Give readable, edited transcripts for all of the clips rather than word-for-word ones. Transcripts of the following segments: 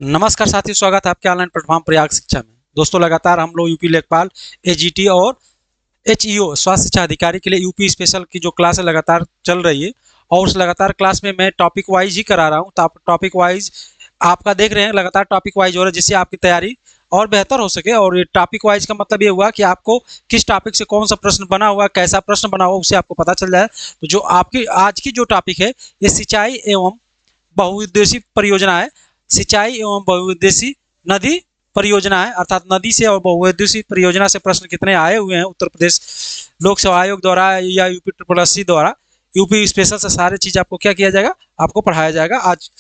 नमस्कार साथियों, स्वागत है आपके ऑनलाइन प्लेटफॉर्म प्रयाग शिक्षा में। दोस्तों, लगातार हम लोग यूपी लेखपाल, एजीटी और एचईओ स्वास्थ्य शिक्षा अधिकारी के लिए यूपी स्पेशल की जो क्लास है लगातार चल रही है। और उस लगातार क्लास में मैं टॉपिक वाइज ही करा रहा हूँ, तो आप टॉपिक वाइज आपका देख रहे हैं, लगातार टॉपिक वाइज हो रहा है जिससे आपकी तैयारी और बेहतर हो सके। और ये टॉपिक वाइज का मतलब ये हुआ कि आपको किस टॉपिक से कौन सा प्रश्न बना हुआ, कैसा प्रश्न बना हुआ, उससे आपको पता चल जाए। तो जो आपकी आज की जो टॉपिक है, ये सिंचाई एवं बहुउद्देशीय परियोजना है। सिंचाई एवं बहुउद्देशीय नदी परियोजना है, अर्थात नदी से और बहुउद्देशीय परियोजना से प्रश्न कितने आए हुए हैं उत्तर प्रदेश लोक सेवा आयोग द्वारा या यूपी ट्रिपल एस सी द्वारा। यूपी स्पेशल से सारी चीज आपको क्या किया जाएगा, आपको पढ़ाया जाएगा। आज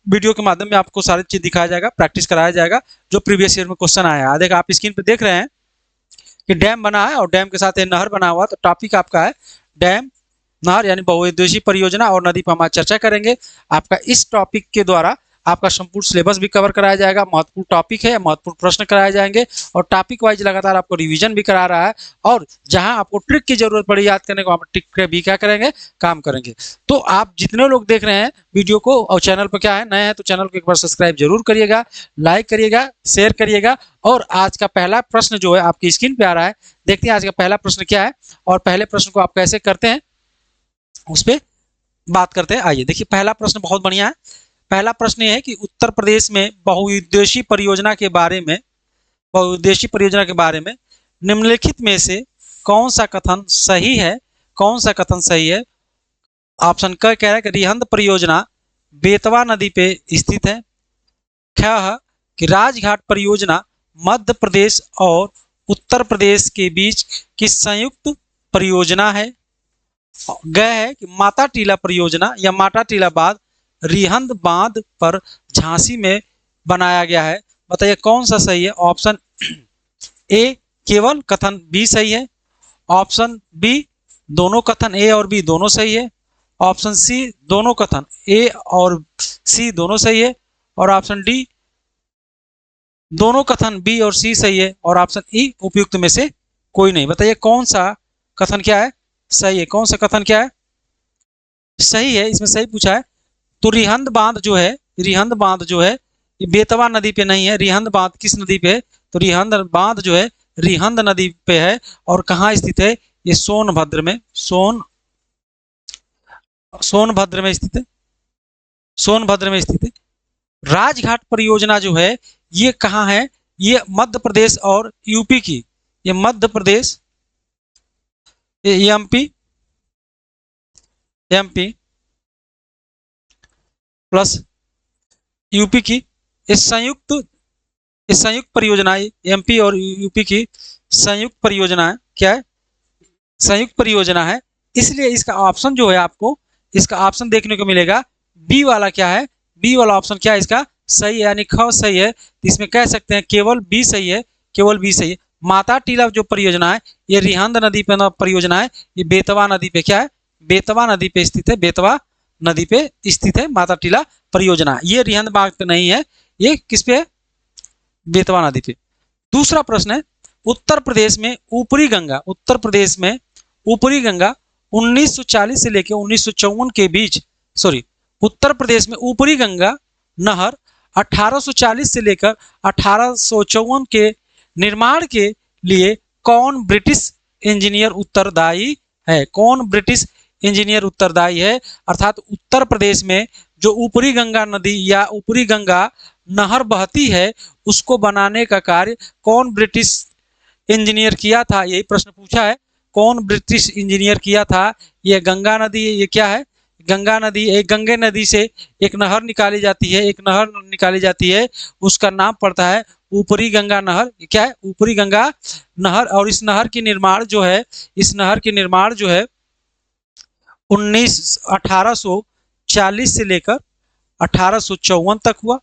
वीडियो के माध्यम में आपको सारी चीज दिखाया जाएगा, प्रैक्टिस कराया जाएगा जो प्रीवियस ईयर में क्वेश्चन आया है। देखा आप स्क्रीन पे देख रहे हैं कि डैम बना है और डैम के साथ नहर बना हुआ, तो टॉपिक आपका है डैम, नहर यानी बहुउद्देशीय परियोजना और नदी पर हम आज चर्चा करेंगे। आपका इस टॉपिक के द्वारा आपका संपूर्ण सिलेबस भी कवर कराया जाएगा, महत्वपूर्ण टॉपिक है, महत्वपूर्ण प्रश्न कराए जाएंगे और टॉपिक वाइज लगातार आपको रिवीजन भी करा रहा है। और जहां आपको ट्रिक की जरूरत पड़ी याद करने को, आप ट्रिक भी क्या करेंगे, काम करेंगे। तो आप जितने लोग देख रहे हैं वीडियो को और चैनल पर क्या है नए हैं, तो चैनल को एक बार सब्सक्राइब जरूर करिएगा, लाइक करिएगा, शेयर करिएगा। और आज का पहला प्रश्न जो है आपकी स्क्रीन पे आ रहा है, देखते हैं आज का पहला प्रश्न क्या है और पहले प्रश्न को आप कैसे करते हैं उस पर बात करते हैं। आइए देखिए, पहला प्रश्न बहुत बढ़िया है। पहला प्रश्न ये है कि उत्तर प्रदेश में बहुउद्देशीय परियोजना के बारे में, बहुउद्देशीय परियोजना के बारे में निम्नलिखित में से कौन सा कथन सही है, कौन सा कथन सही है। ऑप्शन क कह रहा है कि रिहंद परियोजना बेतवा नदी पे स्थित है। ख है कि राजघाट परियोजना मध्य प्रदेश और उत्तर प्रदेश के बीच की संयुक्त परियोजना है। गए है कि माता टीला परियोजना या माता टीला बांध रिहंद बांध पर झांसी में बनाया गया है। बताइए कौन सा सही है। ऑप्शन ए केवल कथन बी सही है। ऑप्शन बी दोनों कथन ए और बी दोनों सही है। ऑप्शन सी दोनों कथन ए और सी दोनों सही है। और ऑप्शन डी दोनों कथन बी और सी सही है। और ऑप्शन ई उपयुक्त में से कोई नहीं। बताइए कौन सा कथन क्या है, सही है, कौन सा कथन क्या है, सही है। इसमें सही पूछा है। तो रिहंद बांध जो है, रिहंद बांध जो है ये बेतवा नदी पे नहीं है। रिहंद बांध किस नदी पे है, तो रिहंद बांध जो है रिहंद नदी पे है। और कहाँ स्थित है, ये सोनभद्र में, सोनभद्र में स्थित है, सोनभद्र में स्थित है। राजघाट परियोजना जो है ये कहाँ है, ये मध्य प्रदेश और यूपी की, ये मध्य प्रदेश, ये एमपी, एमपी प्लस यूपी की ये संयुक्त परियोजना है। एमपी और यूपी की संयुक्त परियोजना है। क्या है, संयुक्त परियोजना है। इसलिए इसका ऑप्शन जो है आपको, इसका ऑप्शन देखने को मिलेगा बी वाला। क्या है, बी वाला ऑप्शन क्या है इसका सही है, यानी ख सही है। तो इसमें कह सकते हैं केवल बी सही है, केवल बी सही है। माता टीला जो परियोजना है ये रिहंद नदी पे परियोजना है। ये बेतवा नदी पे क्या है, बेतवा नदी पे स्थित है, बेतवा नदी पे स्थित है माता टीला परियोजना। ये रिहंद बाग पे नहीं है, ये किस पे है, बेतवा नदी पे। दूसरा प्रश्न है, उत्तर प्रदेश में ऊपरी गंगा, उत्तर प्रदेश में ऊपरी गंगा 1940 से लेकर 1954 के बीच, सॉरी, उत्तर प्रदेश में ऊपरी गंगा नहर 1840 से लेकर 1854 के निर्माण के लिए कौन ब्रिटिश इंजीनियर उत्तरदायी है, कौन ब्रिटिश इंजीनियर उत्तरदायी है। अर्थात उत्तर प्रदेश में जो ऊपरी गंगा नदी या ऊपरी गंगा नहर बहती है उसको बनाने का कार्य कौन ब्रिटिश इंजीनियर किया था, यही प्रश्न पूछा है। कौन ब्रिटिश इंजीनियर किया था। ये गंगा नदी, ये क्या है, गंगा नदी, एक गंगे नदी से एक नहर निकाली जाती है, एक नहर निकाली जाती है, उसका नाम पड़ता है ऊपरी गंगा नहर। क्या है, ऊपरी गंगा नहर। और इस नहर की निर्माण जो है, इस नहर की निर्माण जो है 1840 से लेकर 1854 तक हुआ,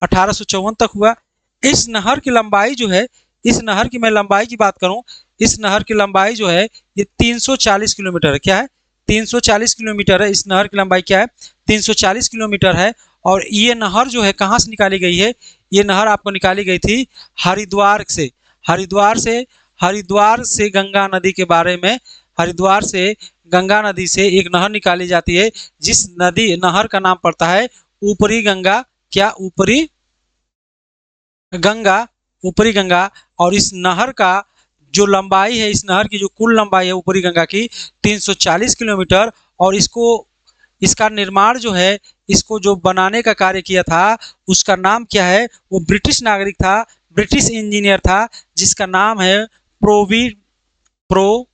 1854 तक हुआ। इस नहर की लंबाई जो है, इस नहर की मैं लंबाई की बात करूं, इस नहर की लंबाई जो है ये 340 किलोमीटर है। क्या है, 340 किलोमीटर है। इस नहर की लंबाई क्या है, 340 किलोमीटर है। और ये नहर जो है कहाँ से निकाली गई है, ये नहर आपको निकाली गई थी हरिद्वार से, हरिद्वार से, हरिद्वार से गंगा नदी के बारे में, हरिद्वार से गंगा नदी से एक नहर निकाली जाती है जिस नदी नहर का नाम पड़ता है ऊपरी गंगा। क्या, ऊपरी गंगा, ऊपरी गंगा, और इस नहर का जो लंबाई है, इस नहर की जो कुल लंबाई है ऊपरी गंगा की 340 किलोमीटर। और इसको, इसका निर्माण जो है, इसको जो बनाने का कार्य किया था उसका नाम क्या है? वो ब्रिटिश नागरिक था, ब्रिटिश इंजीनियर था, जिसका नाम है प्रोवी प्रो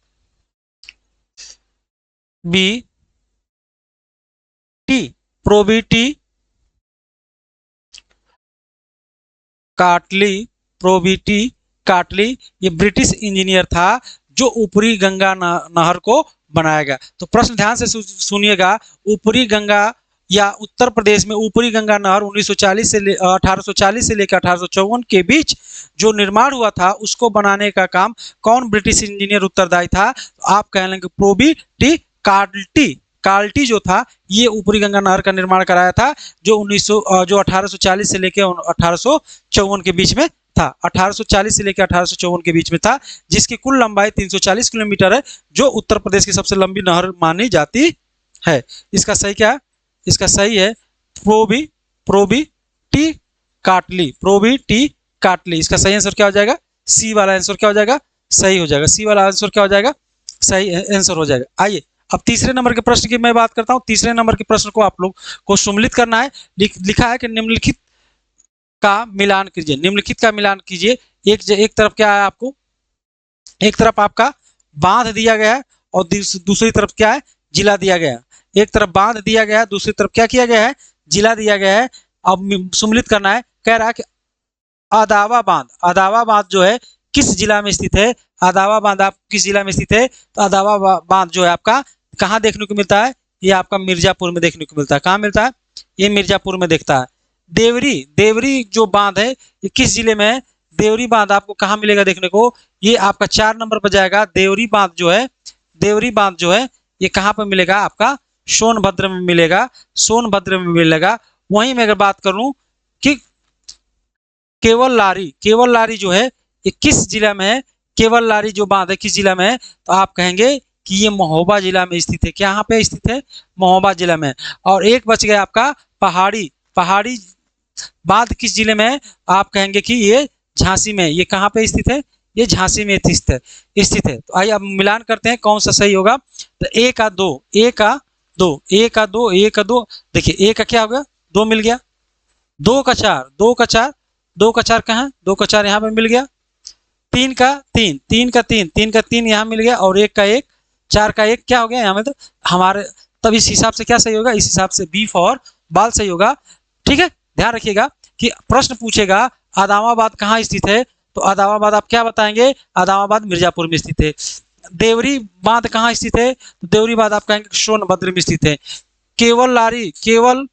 बी टी प्रोबीटी काटली। प्रोबीटी काटली ये ब्रिटिश इंजीनियर था जो ऊपरी गंगा नहर को बनाया गया। तो प्रश्न ध्यान से सुनिएगा, ऊपरी गंगा या उत्तर प्रदेश में ऊपरी गंगा नहर 1940 से 1840 से लेकर 1854 के बीच जो निर्माण हुआ था उसको बनाने का काम कौन ब्रिटिश इंजीनियर उत्तरदायी था? तो आप कह लेंगे प्रोबी टी कार्ल्टी। कार्ल्टी जो था ये ऊपरी गंगा नहर का निर्माण कराया था, जो 1840 से लेकर 1854 के बीच में था। 1840 से लेकर 1854 के बीच में था, जिसकी कुल लंबाई 340 किलोमीटर है, जो उत्तर प्रदेश की सबसे लंबी नहर मानी जाती है। इसका सही क्या है? इसका सही है प्रोबी प्रोबी टी काटली। प्रोबी टी काटली इसका सही आंसर क्या हो जाएगा? सी वाला आंसर क्या हो जाएगा? सही हो जाएगा। सी वाला आंसर क्या हो जाएगा? सही आंसर हो जाएगा। आइए अब तीसरे नंबर के प्रश्न की मैं बात करता हूं। तीसरे नंबर के प्रश्न को आप लोग को सम्मिलित करना है। लिखा है कि निम्नलिखित का मिलान कीजिए। निम्नलिखित का मिलान कीजिए। एक तरफ क्या है आपको? एक तरफ आपका बांध दिया गया है और दूसरी तरफ क्या है? जिला दिया गया है। एक तरफ बांध दिया गया है, दूसरी तरफ क्या किया गया है? जिला दिया गया है। अब सम्मिलित करना है। कह रहा है कि अदावा बांध, अदावा बांध जो है किस जिला में स्थित है? अदावा बांध आप किस जिला में स्थित है? तो अदावा बांध जो है आपका कहाँ देखने को मिलता है? ये आपका मिर्जापुर में देखने को मिलता है। कहाँ मिलता है? ये मिर्जापुर में देखता है। देवरी, देवरी जो बांध है ये किस जिले में है? देवरी बांध आपको कहाँ मिलेगा देखने को? ये आपका 4 नंबर पर जाएगा। देवरी बांध जो है, देवरी बांध जो है ये कहाँ पर मिलेगा? आपका सोनभद्र में मिलेगा। सोनभद्र में मिलेगा। वहीं मैं अगर बात करूं कि केवल लारी, केवल लारी जो है ये किस जिला में है? केवल लारी जो बांध है किस जिला में है? तो आप कहेंगे कि ये महोबा जिला में स्थित है। क्या यहाँ पे स्थित है? महोबा जिला में। और एक बच गया आपका पहाड़ी। पहाड़ी बांध किस जिले में है? आप कहेंगे कि ये झांसी में। ये कहाँ पे स्थित है? ये झांसी में स्थित है, स्थित है। तो आइए अब मिलान करते हैं कौन सा सही होगा। तो ए का दो, ए का दो, ए का दो, ए का दो। देखिए ए का क्या हो गया? 2 मिल गया। 2 का 4, 2 का 4, 2 का 4 कहाँ? 2 का 4 यहाँ पे मिल गया। 3 का 3, 3 का 3, 3 का 3 यहाँ मिल गया। और 1 का 1, 4 का 1 क्या हो गया यहाँ में? तो हमारे तब इस हिसाब से क्या सही होगा? इस हिसाब से बी फॉर बाल सही होगा। ठीक है, ध्यान रखिएगा कि प्रश्न पूछेगा आदामाबाद कहाँ स्थित है, तो आदामाबाद आप क्या बताएंगे? आदामाबाद मिर्जापुर में स्थित है। देवरी बांध कहाँ स्थित है? तो देवरी बांध आप कहेंगे सोनभद्र में स्थित है। केवल लारी, केवल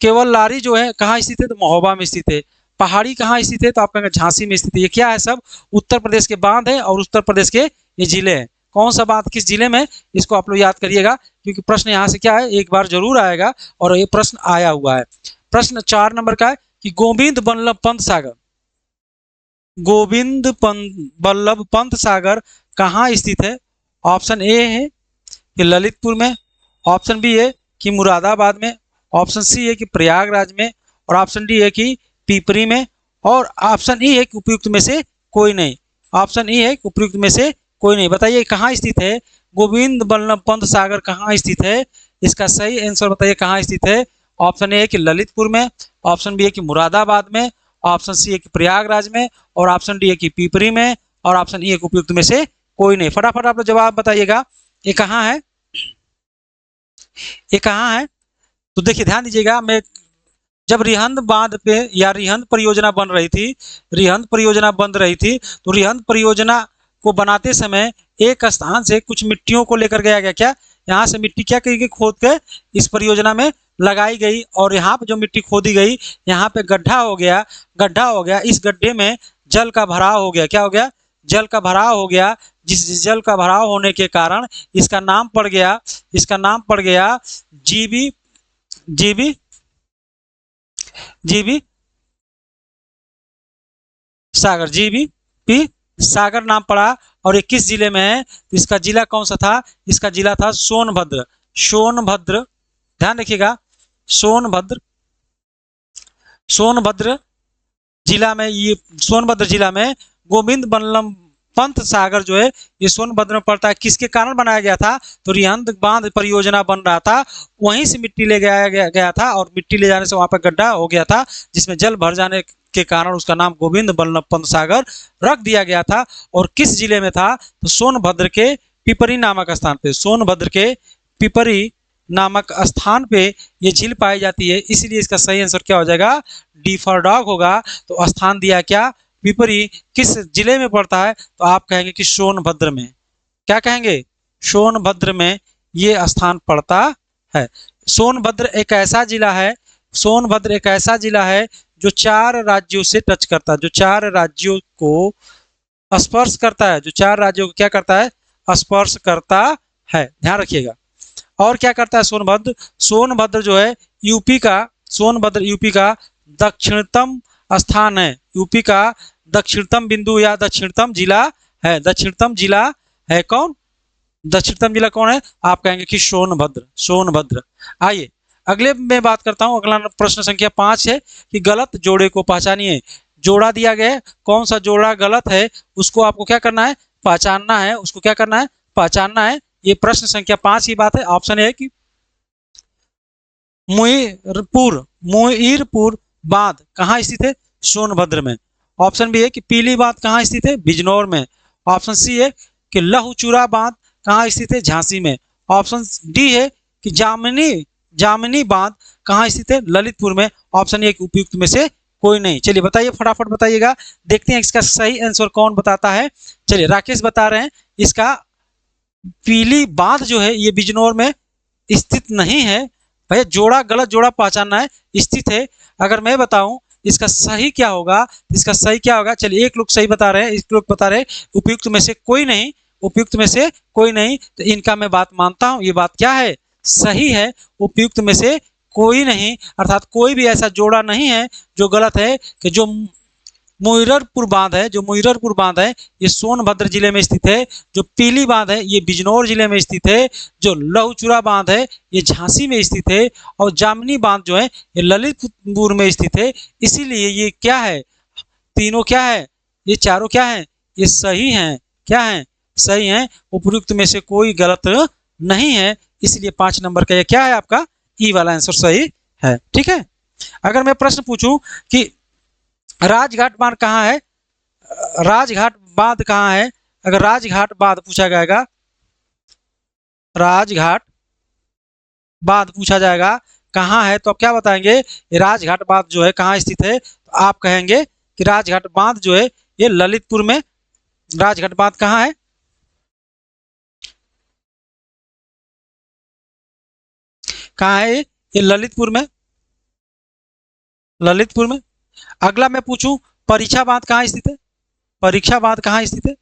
केवल लारी जो है कहाँ स्थित है? तो महोबा में स्थित है। पहाड़ी कहाँ स्थित है? तो आप कहेंगे झांसी में स्थित है। ये क्या है? सब उत्तर प्रदेश के बांध है और उत्तर प्रदेश के ये जिले हैं। कौन सा बांध किस जिले में? इसको आप लोग याद करिएगा, क्योंकि प्रश्न यहाँ से क्या है, एक बार जरूर आएगा और ये प्रश्न आया हुआ है। प्रश्न 4 नंबर का है कि गोविंद बल्लभ पंत सागर, गोविंद बल्लभ पंत सागर कहाँ स्थित है? ऑप्शन ए है कि ललितपुर में, ऑप्शन बी है कि मुरादाबाद में, ऑप्शन सी है कि प्रयागराज में, और ऑप्शन डी है कि पिपरी में, और ऑप्शन ई है कि उपयुक्त में से कोई नहीं। ऑप्शन ई है कि उपयुक्त में से कोई नहीं। बताइए कहाँ स्थित है गोविंद बल्लभ पंत सागर? कहाँ स्थित है? इसका सही आंसर बताइए कहाँ स्थित है। ऑप्शन ए है कि ललितपुर में, ऑप्शन बी है कि मुरादाबाद में, ऑप्शन सी है कि प्रयागराज में, और ऑप्शन डी है कि पिपरी में, और ऑप्शन ई है कि उपयुक्त में से कोई नहीं। फटाफट आप लोग जवाब बताइएगा ये कहाँ है, ये कहाँ है। तो देखिए ध्यान दीजिएगा, मैं जब रिहंद बांध पे या रिहंद परियोजना बन रही थी, रिहंद परियोजना बन रही थी, तो रिहंद परियोजना को बनाते समय एक स्थान से कुछ मिट्टियों को लेकर गया गया। क्या यहाँ से मिट्टी क्या की गई? खोद के इस परियोजना में लगाई गई। और यहाँ पे जो मिट्टी खोदी गई, यहाँ पे गड्ढा हो गया, गड्ढा हो गया। इस गड्ढे में जल का भराव हो गया। क्या हो गया? जल का भराव हो गया। जिस जल का भराव होने के कारण इसका नाम पड़ गया, इसका नाम पड़ गया जीबी, जीबी, जीबी सागर, जीबी पी सागर नाम पड़ा। और ये किस जिले में है? इसका जिला कौन सा था? इसका जिला था सोनभद्र। सोनभद्र, ध्यान रखिएगा, सोनभद्र, सोनभद्र जिला में, ये सोनभद्र जिला में गोविंद बल्लभ पंत सागर जो है ये सोनभद्र में पड़ता है। किसके कारण बनाया गया था? तो रिहंद बांध परियोजना बन रहा था, वहीं से मिट्टी ले गया था और मिट्टी ले जाने से वहां पर गड्ढा हो गया था, जिसमें जल भर जाने के कारण उसका नाम गोविंद बल्लभ पंत सागर रख दिया गया था। और किस जिले में था? तो सोनभद्र के पिपरी नामक स्थान पे, सोनभद्र के पिपरी नामक स्थान पे ये झील पाई जाती है, इसलिए इसका सही आंसर क्या हो जाएगा? डी फॉर डॉग होगा। तो स्थान दिया क्या? पिपरी। किस जिले में पड़ता है? तो आप कहेंगे कि सोनभद्र में। क्या कहेंगे? सोनभद्र में ये स्थान पड़ता है। सोनभद्र एक ऐसा जिला है, सोनभद्र एक ऐसा जिला है जो 4 राज्यों से टच करता है, जो 4 राज्यों को स्पर्श करता है, जो 4 राज्यों को क्या करता है? स्पर्श करता है, ध्यान रखिएगा। और क्या करता है सोनभद्र? सोनभद्र जो है यूपी का, सोनभद्र यूपी का दक्षिणतम स्थान है, यूपी का दक्षिणतम बिंदु या दक्षिणतम जिला है। दक्षिणतम जिला है कौन? दक्षिणतम जिला कौन है? आप कहेंगे कि सोनभद्र, सोनभद्र। आइए अगले में बात करता हूं। अगला प्रश्न संख्या 5 है कि गलत जोड़े को पहचानिए। जोड़ा दिया गया है, कौन सा जोड़ा गलत है उसको आपको क्या करना है? पहचानना है, उसको क्या करना है? पहचानना है। ये प्रश्न संख्या 5 की बात है। ऑप्शन है कि मुईरपुर बांध कहाँ स्थित है? सोनभद्र में। ऑप्शन बी है कि पीली बांध कहाँ स्थित है? बिजनौर में। ऑप्शन सी है कि लहुचूरा बांध कहाँ स्थित है? झांसी में। ऑप्शन डी है कि जामनी बांध कहाँ स्थित है? ललितपुर में। ऑप्शन ए उपयुक्त में से कोई नहीं। चलिए बताइए, फटाफट बताइएगा, देखते हैं इसका सही आंसर कौन बताता है। चलिए राकेश बता रहे हैं इसका पीली बांध जो है ये बिजनौर में स्थित नहीं है। भैया जोड़ा, गलत जोड़ा पहचानना है, स्थित है। अगर मैं बताऊं इसका सही क्या होगा, इसका सही क्या होगा? चलिए एक लोग सही बता रहे हैं, एक लोग बता रहे हैं उपयुक्त में से कोई नहीं, उपयुक्त में से कोई नहीं। तो इनका मैं बात मानता हूं, ये बात क्या है? सही है, उपयुक्त में से कोई नहीं, अर्थात कोई भी ऐसा जोड़ा नहीं है जो गलत है। कि जो मुईरपुर बांध है, जो मुईरपुर बांध है ये सोनभद्र जिले में स्थित है। जो पीली बांध है ये बिजनौर जिले में स्थित है। जो लहुचूरा बांध है ये झांसी में स्थित है। और जामनी बांध जो है ये ललितपुर में स्थित है। इसीलिए ये क्या है? तीनों क्या है? ये चारों क्या है? ये सही हैं। क्या है? सही हैं। उपयुक्त में से कोई गलत नहीं है, इसलिए 5 नंबर का ये क्या है? आपका ई वाला आंसर सही है। ठीक है। अगर मैं प्रश्न पूछूं कि राजघाट बांध कहाँ है? राजघाट बांध कहाँ है? अगर राजघाट बांध पूछा जाएगा, राजघाट बांध पूछा जाएगा कहाँ है, तो आप क्या बताएंगे? ये राजघाट बांध जो है कहाँ स्थित है? तो आप कहेंगे कि राजघाट बांध जो है ये ललितपुर में। राजघाट बांध कहाँ है? कहाँ है? ये ललितपुर में, ललितपुर में। अगला मैं पूछूं परीक्षा बांध कहाँ स्थित है? परीक्षा बांध कहाँ स्थित है?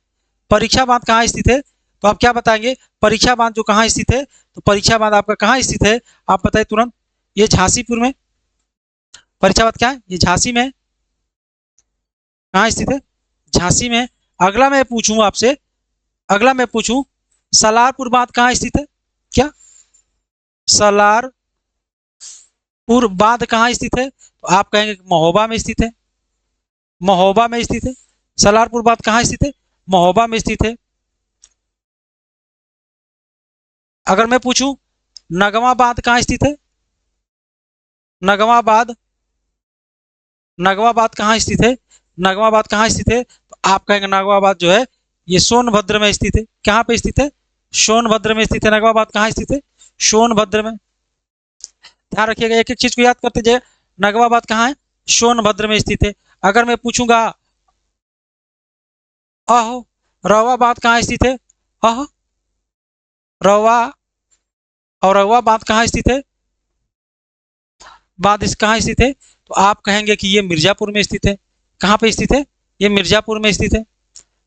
परीक्षा बांध कहाँ स्थित है? तो आप क्या बताएंगे? परीक्षा बांध जो कहाँ स्थित है, तो परीक्षा बांध आपका कहाँ स्थित है? आप बताइए तुरंत। ये झांसीपुर में। परीक्षा बांध क्या है? ये झांसी में। कहाँ स्थित है? झांसी में। अगला मैं पूछूं आपसे, अगला मैं पूछूं सलारपुर बांध कहाँ स्थित है? क्या सलारपुर बांध कहाँ स्थित है? तो आप कहेंगे महोबा में स्थित है। महोबा में स्थित है। सलारपुर बांध कहाँ स्थित है? महोबा में स्थित है। अगर मैं पूछूं नगवा बांध कहाँ स्थित है? नगवा बांध, नगवा बांध कहाँ स्थित है? नगवा बांध कहाँ स्थित है? तो आप कहेंगे नगवा बांध जो है ये सोनभद्र में स्थित है। कहाँ पे स्थित है? सोनभद्र में स्थित है। नगवा बांध कहाँ स्थित है? सोनभद्र में। ध्यान रखिएगा, एक एक चीज को याद करते जाइए। नगवा बांध कहाँ है? सोनभद्र में स्थित है। अगर मैं पूछूंगा अहो रवा बांध कहाँ स्थित है? अह रवा और रवा बांध कहाँ स्थित है? बांध इस कहाँ स्थित है? तो आप कहेंगे कि ये मिर्जापुर में स्थित है। कहाँ पे स्थित है? ये मिर्जापुर में स्थित है।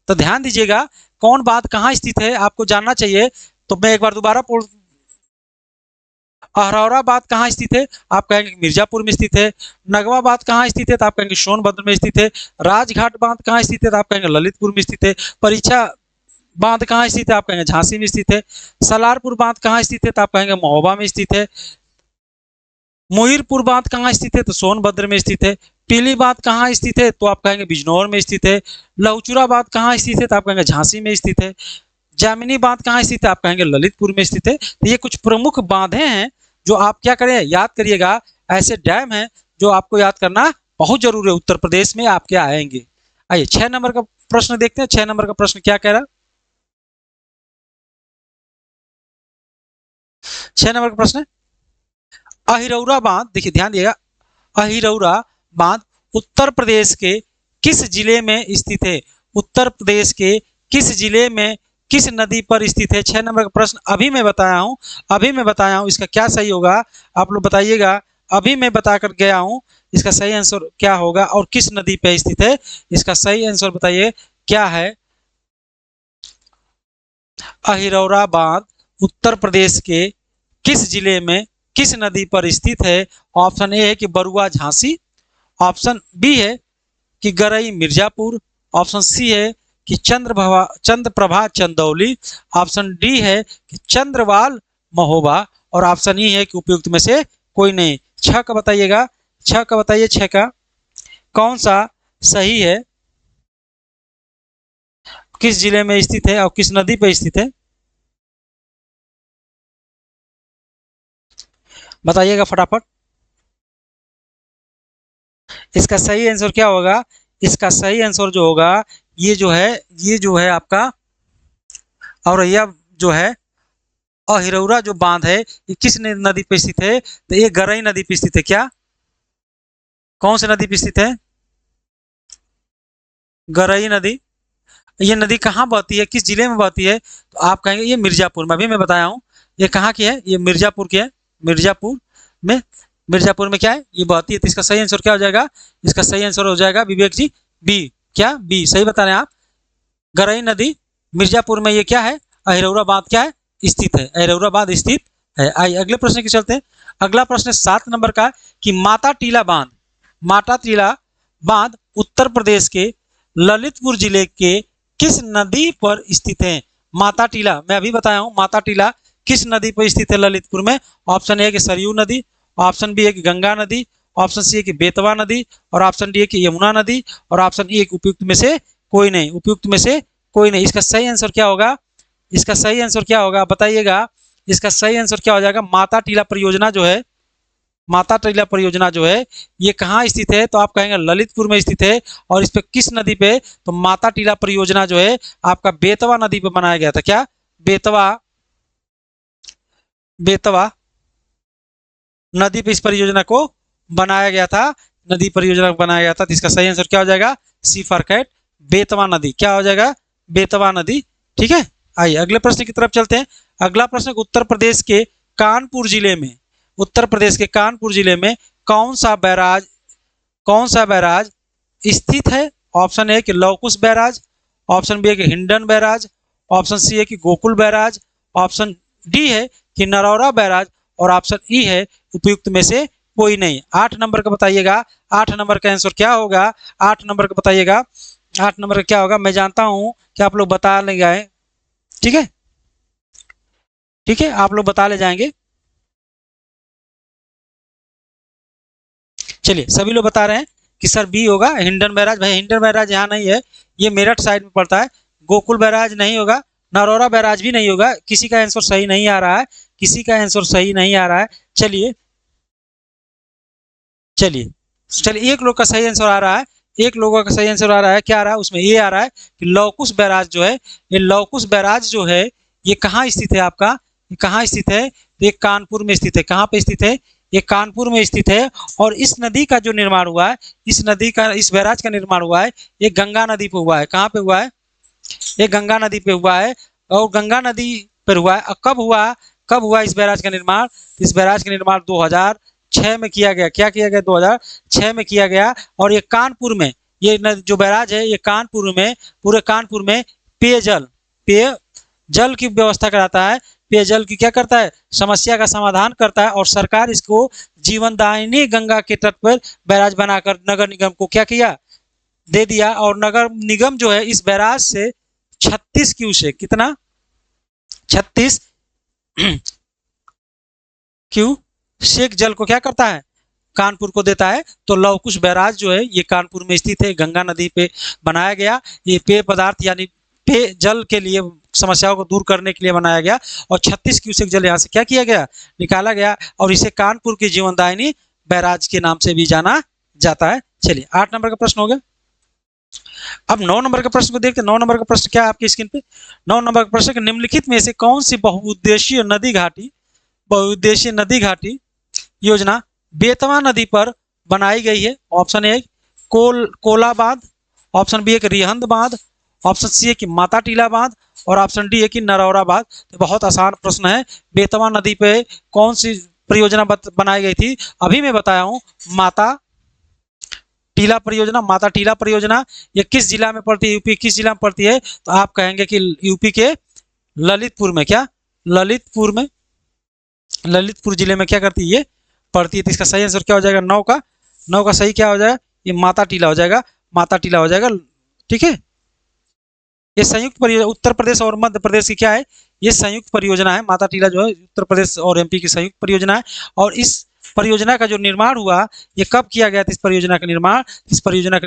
तो ध्यान दीजिएगा कौन बांध कहाँ स्थित है आपको जानना चाहिए। तो मैं एक बार दोबारा अहरौरा बांध कहाँ स्थित है? आप कहेंगे मिर्जापुर में स्थित है। नगवा बांध कहाँ स्थित है? तो आप कहेंगे सोनभद्र में स्थित है। राजघाट बांध कहाँ स्थित है? तो आप कहेंगे ललितपुर में स्थित है। परीक्षा बांध कहाँ स्थित है? आप कहेंगे झांसी में स्थित है। सलारपुर बांध कहाँ स्थित है? तो आप कहेंगे महोबा में स्थित है। मुईरपुर बांध कहाँ स्थित है? तो सोनभद्र में स्थित है। पीली बात कहाँ स्थित है, तो आप कहेंगे बिजनौर में स्थित है। लहुचुरा बात कहाँ स्थित है, तो आप कहेंगे झांसी में स्थित है। जामिनी बांध कहाँ स्थित है, आप कहेंगे ललितपुर में स्थित है। तो ये कुछ प्रमुख बांधे हैं जो आप क्या करें, याद करिएगा। ऐसे डैम हैं जो आपको याद करना बहुत जरूरी है, उत्तर प्रदेश में आपके आएंगे। आइए 6 नंबर का प्रश्न देखते हैं। 6 नंबर का प्रश्न क्या कह रहा है। 6 नंबर का प्रश्न है, अहिरौरा बांध, देखिए ध्यान दिएगा, अहिरौरा बांध उत्तर प्रदेश के किस जिले में स्थित है। उत्तर प्रदेश के किस जिले में किस नदी पर स्थित है। 6 नंबर का प्रश्न अभी मैं बताया हूं, अभी मैं बताया हूं, इसका क्या सही होगा आप लोग बताइएगा। अभी मैं बताकर गया हूं, इसका सही आंसर क्या होगा और किस नदी पे स्थित है, इसका सही आंसर बताइए क्या है। अहिरौरा बांध उत्तर प्रदेश के किस जिले में किस नदी पर स्थित है। ऑप्शन ए है कि बरुआ झांसी, ऑप्शन बी है कि गरई मिर्जापुर, ऑप्शन सी है कि चंद्रप्रभा चंदौली, ऑप्शन डी है कि चंद्रवाल महोबा, और ऑप्शन ई है कि उपयुक्त में से कोई नहीं। 6 का बताइएगा, 6 का बताइए, 6 का कौन सा सही है, किस जिले में स्थित है और किस नदी पर स्थित है, बताइएगा फटाफट। इसका सही आंसर क्या होगा, इसका सही आंसर जो होगा, ये जो है आपका औरैया जो है, अहिरौरा जो बांध है ये किस नदी पे स्थित है, तो ये गरई नदी पे स्थित है। क्या, कौन सी नदी पे स्थित है, गरई नदी। ये नदी कहाँ बहती है, किस जिले में बहती है, तो आप कहेंगे ये मिर्जापुर में। अभी मैं बताया हूँ ये कहाँ की है, ये मिर्जापुर की है। मिर्जापुर में, मिर्जापुर में क्या है, ये बहती है। तो इसका सही आंसर क्या हो जाएगा, इसका सही आंसर हो जाएगा विवेक जी बी। क्या, बी सही बता रहे हैं आप। गरई नदी मिर्जापुर में ये क्या है, अहिरौरा बांध क्या है, स्थित है, अहिरौरा बांध स्थित है। आइए अगले प्रश्न की चलते हैं। अगला प्रश्न 7 नंबर का कि माता टीला बांध, माता टीला बांध उत्तर प्रदेश के ललितपुर जिले के किस नदी पर स्थित है। माता टीला मैं अभी बताया हूं, माता टीला किस नदी पर स्थित है ललितपुर में। ऑप्शन ए है कि सरयू नदी, ऑप्शन बी है कि गंगा नदी, ऑप्शन सी है कि बेतवा नदी, और ऑप्शन डी है कि यमुना नदी, और ऑप्शन ई है कि उपयुक्त में से कोई नहीं, उपयुक्त में से कोई नहीं। इसका सही आंसर क्या होगा, इसका सही आंसर क्या होगा बताइएगा। इसका सही आंसर क्या हो जाएगा, माता टीला परियोजना जो है, माता टीला परियोजना जो है ये कहाँ स्थित है, तो आप कहेंगे ललितपुर में स्थित है। और इस पे किस नदी पे, तो माता टीला परियोजना जो है आपका बेतवा नदी पे बनाया गया था। क्या, बेतवा, बेतवा नदी पे इस परियोजना को बनाया गया था, नदी परियोजना को बनाया गया था। तो इसका सही आंसर क्या हो जाएगा, सी फॉर कैट, बेतवा नदी। क्या हो जाएगा, बेतवा नदी। ठीक है, आइए अगले प्रश्न की तरफ चलते हैं। अगला प्रश्न, उत्तर प्रदेश के कानपुर जिले में, उत्तर प्रदेश के कानपुर जिले में कौन सा बैराज, कौन सा बैराज स्थित है। ऑप्शन ए कि लवकुश बैराज, ऑप्शन बी है कि हिंडन बैराज, ऑप्शन सी है कि गोकुल बैराज, ऑप्शन डी है कि नरौरा बैराज, और ऑप्शन ई है उपयुक्त में से कोई नहीं। 8 नंबर का बताइएगा, 8 नंबर का आंसर क्या होगा, 8 नंबर का बताइएगा। 8 नंबर का क्या होगा, मैं जानता हूं कि आप लोग बता ले गए। ठीक है, ठीक है, आप लोग बता ले जाएंगे। चलिए सभी लोग बता रहे हैं कि सर बी होगा, हिंडन बैराज। भाई हिंडन बैराज यहाँ नहीं है, ये मेरठ साइड में पड़ता है। गोकुल बैराज नहीं होगा, नरौरा बैराज भी नहीं होगा। किसी का आंसर सही नहीं आ रहा है, किसी का आंसर सही नहीं आ रहा है। चलिए चलिए चलिए, एक लोग का सही आंसर आ रहा है, एक लोगों का सही आंसर आ रहा है। क्या आ रहा है उसमें, ये आ रहा है कि लवकुश बैराज जो है, ये लवकुश बैराज जो है ये कहाँ स्थित है आपका, ये कहाँ स्थित है, तो ये कानपुर में स्थित है। कहाँ पे स्थित है, ये कानपुर में स्थित है। और इस नदी का जो निर्माण हुआ है, इस नदी का, इस बैराज का निर्माण हुआ है, ये गंगा नदी पे हुआ है। कहाँ पे हुआ है, ये गंगा नदी पे हुआ है। और गंगा नदी पर हुआ है। कब हुआ, कब हुआ इस बैराज का निर्माण, इस बैराज का निर्माण 2006 में किया गया। क्या किया गया, 2006 में किया गया। और ये कानपुर में, ये जो बैराज है ये कानपुर में, पूरे कानपुर में पेयजल, पेयजल की व्यवस्था कराता है। पेयजल की क्या करता है, समस्या का समाधान करता है। और सरकार इसको जीवनदायिनी गंगा के तट पर बैराज बनाकर नगर निगम को क्या किया, दे दिया। और नगर निगम जो है इस बैराज से 36 क्यूसेक, कितना, 36 क्यूसेक जल को क्या करता है, कानपुर को देता है। तो लव कुश बैराज जो है ये कानपुर में स्थित है, गंगा नदी पे बनाया गया। ये पेय पदार्थ यानी पेय जल के लिए समस्याओं को दूर करने के लिए बनाया गया और 36 क्यूसेक जल यहाँ से क्या किया गया, निकाला गया और इसे कानपुर की जीवनदायिनी बैराज के नाम से भी जाना जाता है। चलिए 8 नंबर का प्रश्न हो गया। अब 9 नंबर का प्रश्न को देखते हैं। 9 नंबर का प्रश्न क्या है आपकी स्क्रीन पे। 9 नंबर का प्रश्न है निम्नलिखित में से कौन सी बहुउद्देशीय नदी घाटी योजना बेतवा नदी पर बनाई गई है। ऑप्शन ए कोला बांध, ऑप्शन बी है कि रिहंद बांध, ऑप्शन सी है कि माता टीला बांध और ऑप्शन डी है कि नरौरा बांध। तो बहुत आसान प्रश्न है। बेतवा नदी पे कौन सी परियोजना बनाई गई थी, अभी मैं बताया हूं, माता टीला परियोजना। माता टीला परियोजना ये किस जिला में पड़ती है, यूपी किस जिला में पड़ती है, तो आप कहेंगे कि यूपी के ललितपुर में। क्या ललितपुर में, ललितपुर जिले में क्या करती है, ये पड़ती है। तो इसका सही आंसर क्या हो जाएगा, 9 का सही क्या हो जाएगा, ये माता टीला हो जाएगा, माता टीला हो जाएगा। ठीक है, ये संयुक्त परियोजना उत्तर प्रदेश और मध्य प्रदेश की क्या है, ये संयुक्त परियोजना है। माता टीला जो है उत्तर प्रदेश और एमपी की संयुक्त परियोजना है। और इस परियोजना का जो निर्माण हुआ ये कब किया गया था, इस परियोजना का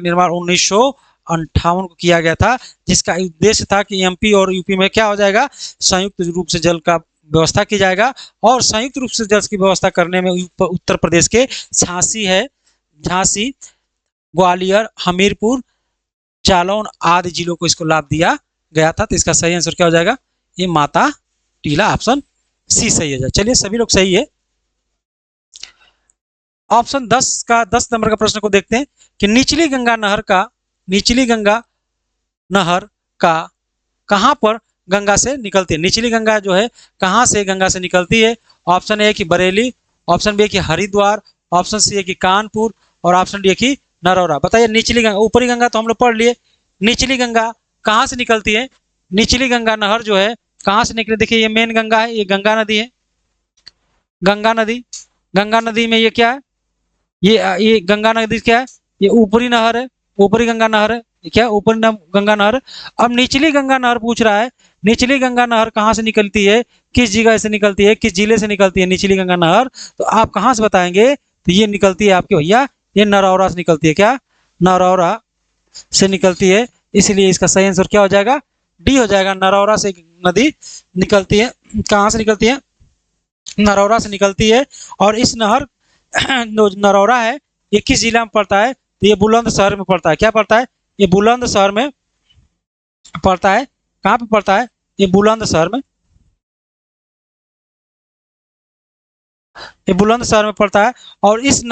निर्माण 1958 को किया गया था, जिसका उद्देश्य था कि एमपी और यूपी में क्या हो जाएगा, संयुक्त रूप से जल का व्यवस्था की जाएगा। और संयुक्त रूप से जल की व्यवस्था करने में उत्तर प्रदेश के झांसी, ग्वालियर, हमीरपुर, जालौन आदि जिलों को इसको लाभ दिया गया था। तो इसका सही आंसर क्या हो जाएगा, ये माता टीला, ऑप्शन सी सही है। चलिए सभी लोग सही है। ऑप्शन 10 नंबर का प्रश्न को देखते हैं कि निचली गंगा नहर का कहां पर गंगा से निकलती है। निचली गंगा जो है कहां से गंगा से निकलती है। ऑप्शन ए कि बरेली, ऑप्शन बी कि हरिद्वार, ऑप्शन सी है कि कानपुर और ऑप्शन डी है कि नरौरा। बताइए निचली गंगा, ऊपरी गंगा तो हम लोग पढ़ लिए, निचली गंगा कहां से निकलती है। निचली गंगा नहर जो है कहां से निकली, देखिए ये मेन गंगा है, ये गंगा नदी है। गंगा नदी में ये क्या है, ये गंगा नदी क्या है, ये ऊपरी नहर है, ऊपरी गंगा नहर है। क्या ऊपरी गंगा नहर। अब निचली गंगा नहर पूछ रहा है, निचली गंगा नहर कहाँ से निकलती है, किस जगह से निकलती है, किस जिले से निकलती है निचली गंगा नहर, तो आप कहाँ से बताएंगे, तो ये निकलती है आपके भैया, ये नरौरा से निकलती है। क्या नरौरा से निकलती है, इसलिए इसका सही आंसर क्या हो जाएगा, डी हो जाएगा। नरौरा से नदी निकलती है। कहाँ से निकलती है, नरौरा से निकलती है। और इस नहर नरौरा है ये किस जिला में पड़ता है, तो ये बुलंदशहर में पड़ता है। क्या पड़ता है, ये बुलंदशहर में पड़ता है। कहाँ पे पड़ता है, ये बुलंदशहर में, ये बुलंदशहर में पड़ता है। और इस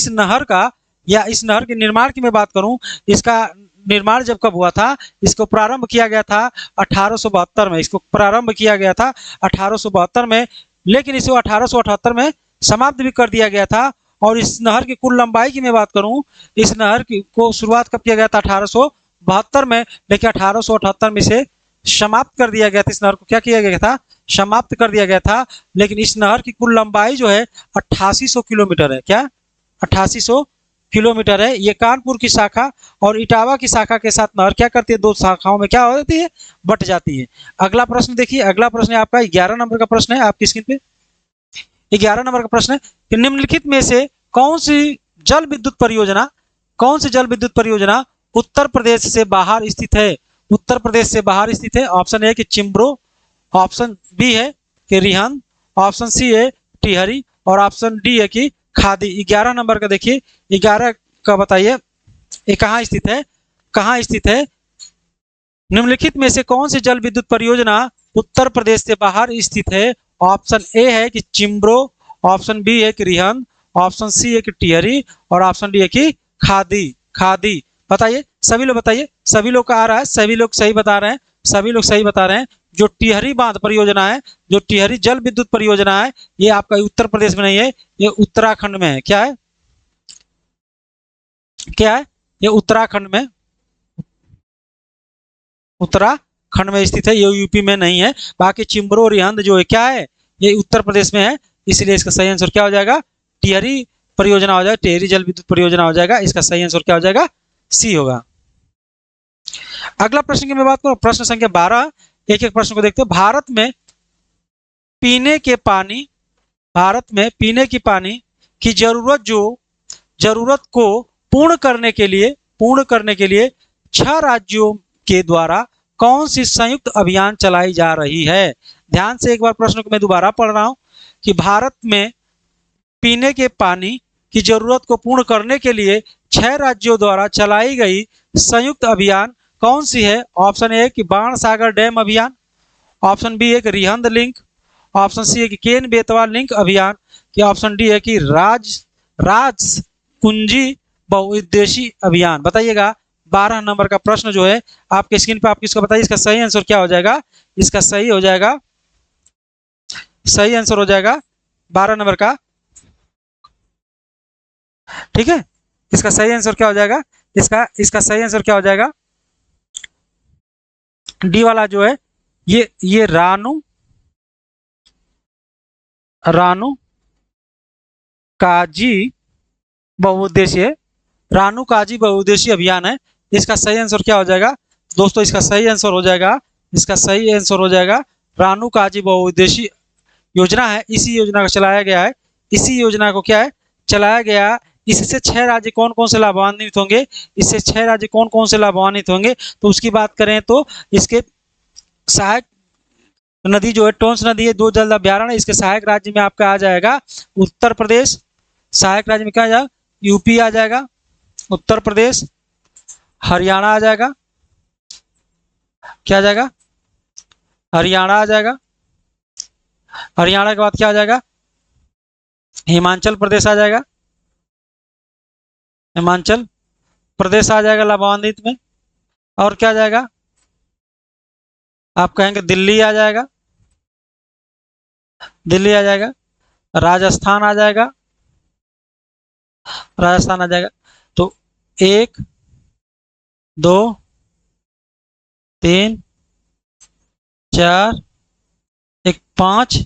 नहर का या इस नहर के निर्माण की मैं बात करूं, इसका निर्माण जब कब हुआ था, इसको प्रारंभ किया गया था 1872 में। इसको प्रारंभ किया गया था 1872 में, लेकिन इसको 1878 में समाप्त भी कर दिया गया था। और इस नहर की कुल लंबाई की मैं बात करूं, इस नहर की को शुरुआत कब किया गया था, 1872 में, लेकिन 1878 में इसे समाप्त कर दिया गया था। इस नहर को क्या किया गया था, समाप्त कर दिया गया था। लेकिन इस नहर की कुल लंबाई जो है 8800 किलोमीटर है। क्या 8800 किलोमीटर है। ये कानपुर की शाखा और इटावा की शाखा के साथ नहर क्या करती है, दो शाखाओं में क्या हो जाती है, बट जाती है। अगला प्रश्न देखिए, अगला प्रश्न है आपका 11 नंबर का प्रश्न है आपकी स्क्रीन पे। 11 नंबर का प्रश्न है कि निम्नलिखित में से कौन सी जल विद्युत परियोजना उत्तर प्रदेश से बाहर स्थित है। उत्तर प्रदेश से बाहर स्थित है। ऑप्शन ए कि चिम्ब्रो, ऑप्शन बी है कि रिहंद, ऑप्शन सी है टिहरी और ऑप्शन डी है कि खादी। 11 नंबर का देखिए, 11 का बताइए ये कहाँ स्थित है, कहाँ स्थित है। निम्नलिखित में से कौन सी जल विद्युत परियोजना उत्तर प्रदेश से बाहर स्थित है। ऑप्शन ए है कि चिम्ब्रो, ऑप्शन बी है कि रिहंद, ऑप्शन सी है कि टिहरी और ऑप्शन डी है कि खादी। बताइए सभी लोग, बताइए सभी लोग का आ रहा है, सभी लोग सही बता रहे हैं, सभी लोग सही बता रहे हैं। जो टिहरी बांध परियोजना है, जो टिहरी जल विद्युत परियोजना है, ये आपका उत्तर प्रदेश में नहीं है, ये उत्तराखंड में है। क्या है, क्या है, ये उत्तराखंड में स्थित है, ये यूपी में नहीं है। बाकी चिम्ब्रो रिहंद जो है क्या है, ये उत्तर प्रदेश में है, इसलिए इसका सही आंसर क्या हो जाएगा, टिहरी परियोजना हो जाएगा, टिहरी जल विद्युत परियोजना हो जाएगा। इसका सही आंसर क्या हो जाएगा, सी होगा। अगला प्रश्न की मैं बात करूं, प्रश्न संख्या 12, एक एक प्रश्न को देखते हैं। भारत में पीने के पानी की जरूरत जो जरूरत को पूर्ण करने के लिए 6 राज्यों के द्वारा कौन सी संयुक्त अभियान चलाई जा रही है। ध्यान से एक बार प्रश्न को मैं दोबारा पढ़ रहा हूं कि भारत में पीने के पानी की जरूरत को पूर्ण करने के लिए 6 राज्यों द्वारा चलाई गई संयुक्त अभियान कौन सी है। ऑप्शन ए कि बाण सागर डैम अभियान, ऑप्शन बी है कि रिहंद लिंक, ऑप्शन सी है कि केन बेतवा लिंक अभियान, कि ऑप्शन डी है कि राज कुंजी बहुउद्देशीय अभियान। बताइएगा 12 नंबर का प्रश्न जो है आपके स्क्रीन पे, आप किसको बताइए इसका सही आंसर क्या हो जाएगा। इसका सही आंसर हो जाएगा 12 नंबर का, ठीक है। इसका सही आंसर क्या हो जाएगा, इसका सही आंसर क्या हो जाएगा, डी वाला जो है ये रानू काजी बहुउद्देशीय अभियान है। इसका सही आंसर क्या हो जाएगा दोस्तों, इसका सही आंसर हो जाएगा रानू काजी बहुउद्देशीय योजना है। इसी योजना को चलाया गया है, इसी योजना को क्या है चलाया गया। इससे 6 राज्य कौन कौन से लाभान्वित होंगे, इससे 6 राज्य कौन कौन से लाभान्वित होंगे, तो उसकी बात करें तो इसके सहायक नदी जो है टोंस नदी है, 2 जल अभ्यारण्य। इसके सहायक राज्य में आपका आ जाएगा उत्तर प्रदेश, सहायक राज्य में क्या आ जाएगा यूपी आ जाएगा, उत्तर प्रदेश, हरियाणा आ जाएगा, क्या आ जाएगा हरियाणा आ जाएगा। हरियाणा के बाद क्या आ जाएगा हिमाचल प्रदेश आ जाएगा, हिमाचल प्रदेश आ जाएगा लाभान्वित में। और क्या आ जाएगा आप कहेंगे दिल्ली आ जाएगा, दिल्ली आ जाएगा, राजस्थान आ जाएगा, राजस्थान आ जाएगा। तो 1 2 3 4 1 5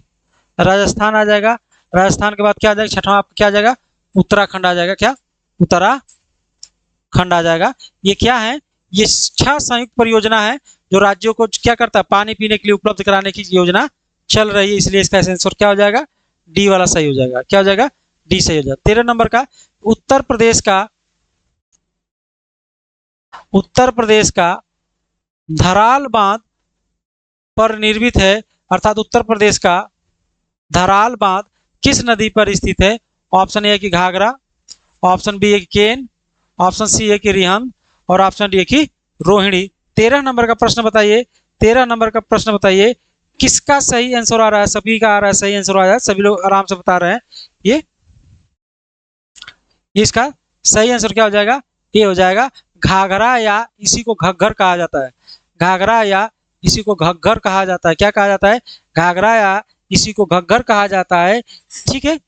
राजस्थान आ जाएगा। राजस्थान के बाद क्या आ जाएगा छठवां आपका क्या आ जाएगा उत्तराखंड आ जाएगा, क्या उत्तराखंड आ जाएगा। ये क्या है, ये 6 संयुक्त परियोजना है जो राज्यों को क्या करता है पानी पीने के लिए उपलब्ध कराने की योजना चल रही है, इसलिए इसका आंसर क्या हो जाएगा डी वाला सही हो जाएगा। क्या हो जाएगा डी सही हो जाएगा। 13 नंबर का उत्तर प्रदेश का धराल बांध पर निर्मित है, अर्थात उत्तर प्रदेश का धराल बांध किस नदी पर स्थित है। ऑप्शन ए है कि घाघरा, ऑप्शन बी है कि केन, ऑप्शन सी है कि रिहंद और ऑप्शन डी है कि रोहिणी। 13 नंबर का प्रश्न बताइए, 13 नंबर का प्रश्न बताइए किसका सही आंसर आ रहा है। सभी का आ रहा है सही आंसर आ रहा है, सभी लोग आराम से बता रहे हैं। ये इसका सही आंसर क्या हो जाएगा, ये हो जाएगा घाघरा, या इसी को घग्गर कहा जाता है। घाघरा या इसी को घग्गर कहा जाता है। क्या कहा जाता है घाघरा या इसी को घग्गर कहा जाता है, ठीक है,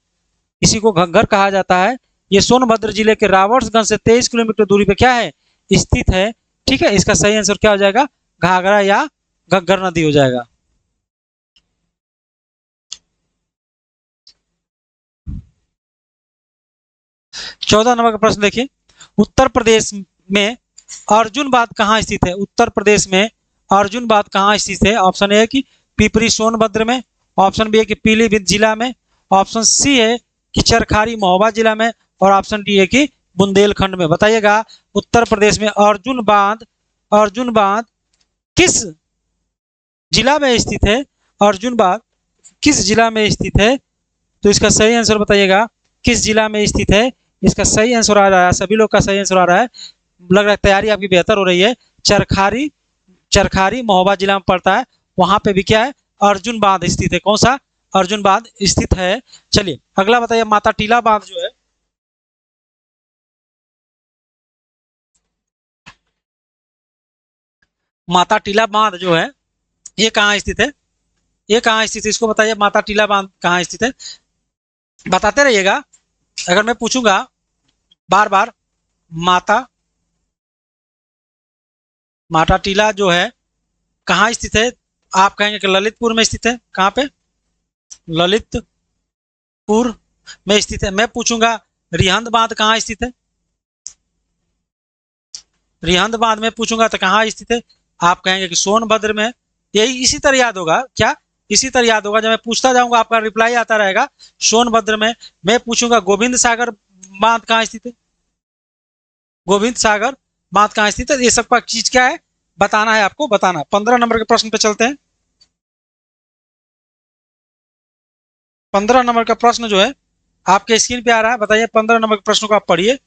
इसी को घग्गर कहा जाता है। ये सोनभद्र जिले के रावर्सगंज से 23 किलोमीटर दूरी पे क्या है स्थित है, ठीक है। इसका सही आंसर क्या हो जाएगा घाघरा या घग्गर नदी हो जाएगा। चौदह नंबर का प्रश्न देखिए, उत्तर प्रदेश में अर्जुन बांध कहाँ स्थित है। उत्तर प्रदेश में अर्जुन बांध कहाँ स्थित है। ऑप्शन ए है कि पिपरी सोनभद्र में, ऑप्शन बी है कि पीलीभीत जिला में, ऑप्शन सी है कि चरखारी महोबा जिला में और ऑप्शन डी है कि बुंदेलखंड में। बताइएगा उत्तर प्रदेश में अर्जुन बांध किस जिला में स्थित है, अर्जुन बांध किस जिला में स्थित है। तो इसका सही आंसर बताइएगा किस जिला में स्थित है। इसका सही आंसर आ रहा है, सभी लोग का सही आंसर आ रहा है, लग रहा है तैयारी आपकी बेहतर हो रही है। चरखारी महोबा जिला में पड़ता है, वहां पे भी क्या है अर्जुन बांध स्थित है। कौन सा अर्जुन बांध स्थित है। चलिए अगला बताइए, माता टीला बांध जो है, माता टीला बांध जो है ये कहाँ स्थित है, ये कहाँ स्थित है, इसको बताइए माता टीला बांध कहाँ स्थित है। बताते रहिएगा, अगर मैं पूछूंगा बार बार माता टीला जो है कहाँ स्थित है, आप कहेंगे कि ललितपुर में स्थित है। कहाँ पे ललितपुर में स्थित है। मैं पूछूंगा रिहंद बांध कहाँ स्थित है, रिहंद बांध में पूछूंगा तो कहाँ स्थित है, आप कहेंगे कि सोनभद्र में। यही इसी तरह याद होगा, क्या इसी तरह याद होगा, जब मैं पूछता जाऊंगा आपका रिप्लाई आता रहेगा सोनभद्र में। मैं पूछूंगा गोविंद सागर बांध कहाँ स्थित है, गोविंद सागर बांध कहाँ स्थित है, ये सब का चीज क्या है बताना है, आपको बताना। 15 नंबर के प्रश्न पे चलते हैं। 15 नंबर का प्रश्न जो है आपके स्क्रीन पे आ रहा है। बताइए 15 नंबर के प्रश्न को आप पढ़िए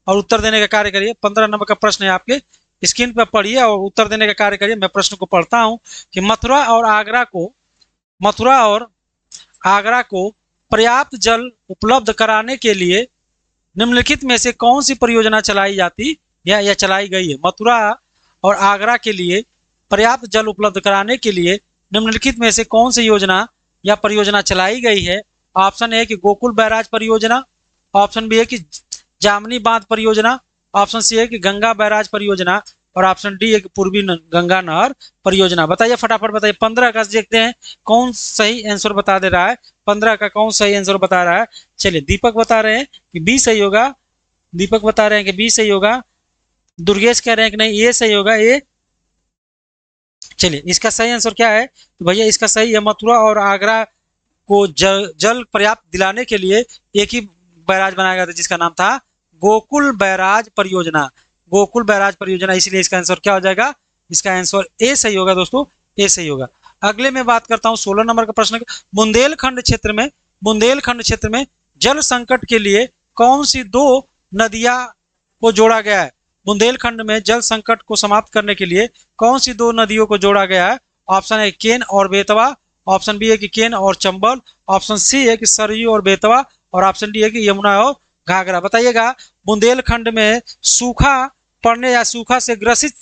और उत्तर देने का कार्य करिए। 15 नंबर का प्रश्न है आपके स्क्रीन पर, पढ़िए और उत्तर देने का कार्य करिए। मैं प्रश्न को पढ़ता हूं कि मथुरा और आगरा को पर्याप्त जल उपलब्ध कराने के लिए निम्नलिखित में से कौन सी परियोजना चलाई जाती या चलाई गई है। मथुरा और आगरा के लिए पर्याप्त जल उपलब्ध कराने के लिए निम्नलिखित में से कौन सी योजना या परियोजना चलाई गई है। ऑप्शन ए कि गोकुल बैराज परियोजना, ऑप्शन बी है कि जामनी बांध परियोजना, ऑप्शन सी है कि गंगा बैराज परियोजना और ऑप्शन डी है कि पूर्वी गंगा नहर परियोजना। बताइए फटाफट बताइए। 15 का देखते हैं कौन सही आंसर बता दे रहा है। 15 का कौन सही आंसर बता रहा है। चलिए दीपक बता रहे हैं कि बी सही होगा, दीपक बता रहे हैं कि बी सही होगा, दुर्गेश कह रहे हैं कि नहीं ये सही होगा, ये। चलिए इसका सही आंसर क्या है, तो भैया इसका सही है मथुरा और आगरा को जल पर्याप्त दिलाने के लिए एक ही बैराज बनाया गया था जिसका नाम था गोकुल बैराज परियोजना, गोकुल बैराज परियोजना। इसलिए इसका आंसर क्या हो जाएगा, इसका आंसर ए सही होगा दोस्तों, ए सही होगा। अगले में बात करता हूं 16 नंबर का प्रश्न। बुंदेलखंड क्षेत्र में जल संकट के लिए कौन सी दो नदियां को जोड़ा गया है। बुंदेलखंड में जल संकट को समाप्त करने के लिए कौन सी दो नदियों को जोड़ा गया है। ऑप्शन है केन और बेतवा, ऑप्शन बी है कि केन और चंबल, ऑप्शन सी है कि सरयू और बेतवा और ऑप्शन डी है कि यमुना और घाघरा। बताइएगा बुंदेलखंड में सूखा पड़ने या सूखा से ग्रसित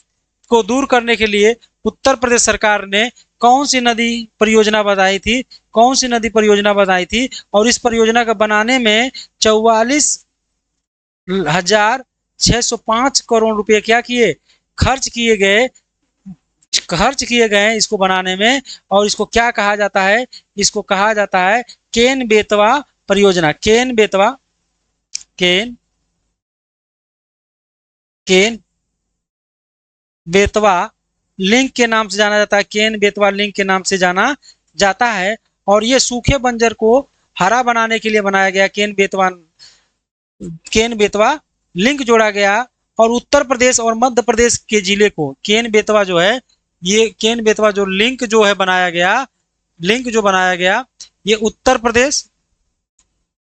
को दूर करने के लिए उत्तर प्रदेश सरकार ने कौन सी नदी परियोजना बनाई थी, कौन सी नदी परियोजना बनाई थी और इस परियोजना का बनाने में 44,605 करोड़ रुपए क्या किए, खर्च किए गए इसको बनाने में। और इसको क्या कहा जाता है, इसको कहा जाता है केन बेतवा परियोजना। केन बेतवा लिंक के नाम से जाना जाता है, केन बेतवा लिंक के नाम से जाना जाता है। और ये सूखे बंजर को हरा बनाने के लिए बनाया गया केन बेतवा लिंक जोड़ा गया। और उत्तर प्रदेश और मध्य प्रदेश के जिले को केन बेतवा जो है, ये केन बेतवा जो लिंक जो है बनाया गया, ये उत्तर प्रदेश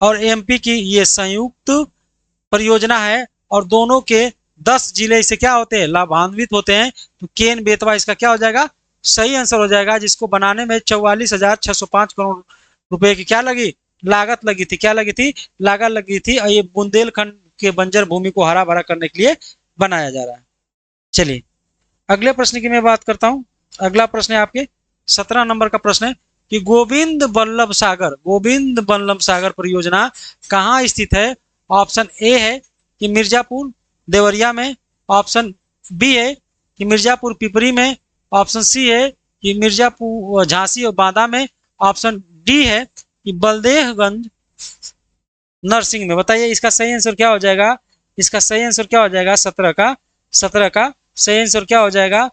और एमपी की ये संयुक्त परियोजना है और दोनों के 10 जिले इससे क्या होते हैं, लाभान्वित होते हैं। तो केन बेतवा इसका क्या हो जाएगा, सही आंसर हो जाएगा, जिसको बनाने में 44,605 करोड़ रुपए की क्या लगी, लागत लगी थी। क्या लगी थी, लागत लगी थी। और ये बुंदेलखंड के बंजर भूमि को हरा भरा करने के लिए बनाया जा रहा है। चलिए अगले प्रश्न की मैं बात करता हूं। अगला प्रश्न है आपके 17 नंबर का प्रश्न है कि गोविंद बल्लभ सागर परियोजना कहाँ स्थित है। ऑप्शन ए है कि मिर्जापुर देवरिया में, ऑप्शन बी है कि मिर्जापुर पिपरी में, ऑप्शन सी है कि मिर्जापुर झांसी और बांदा में, ऑप्शन डी है कि बलदेवगंज नरसिंह में। बताइए इसका सही आंसर क्या हो जाएगा, इसका सही आंसर क्या हो जाएगा। 17 का सही आंसर क्या हो जाएगा,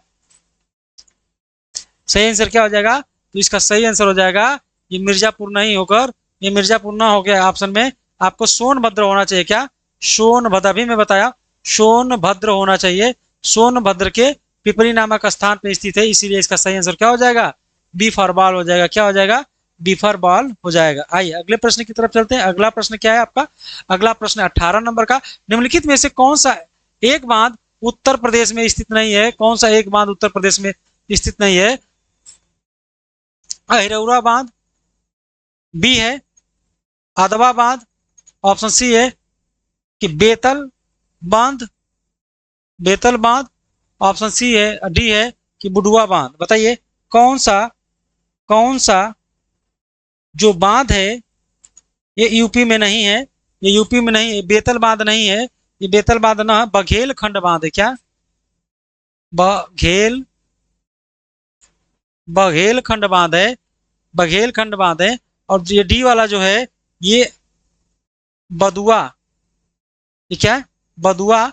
सही आंसर क्या हो जाएगा, तो इसका सही आंसर हो जाएगा ये मिर्जापुर नहीं होकर, ये मिर्जापुर ना हो गया ऑप्शन में आपको सोनभद्र होना चाहिए। क्या, सोनभद्र, अभी मैं बताया सोनभद्र होना चाहिए। सोनभद्र के पिपरी नामक स्थान पर स्थित है, इसीलिए इसका सही आंसर क्या हो जाएगा, बी फॉर बॉल हो जाएगा। क्या हो जाएगा, बी फॉर बॉल हो जाएगा। आइए अगले प्रश्न की तरफ चलते हैं। अगला प्रश्न क्या है आपका, अगला प्रश्न 18 नंबर का। निम्नलिखित में से कौन सा एक बांध उत्तर प्रदेश में स्थित नहीं है, कौन सा एक बांध उत्तर प्रदेश में स्थित नहीं है। अहिरौरा बांध, बी है अदवा बांध, ऑप्शन सी है कि बेतल बांध, ऑप्शन सी है, डी है कि बुडुआ बांध। बताइए कौन सा जो बांध है ये यूपी में नहीं है, ये यूपी में नहीं है, बेतल बांध नहीं है, ये बेतल बांध ना, बघेलखंड बांध है। क्या, बघेलखंड बांध है, बघेलखंड बांध है। और ये डी वाला जो है ये बदुआ, ये क्या है, बदुआ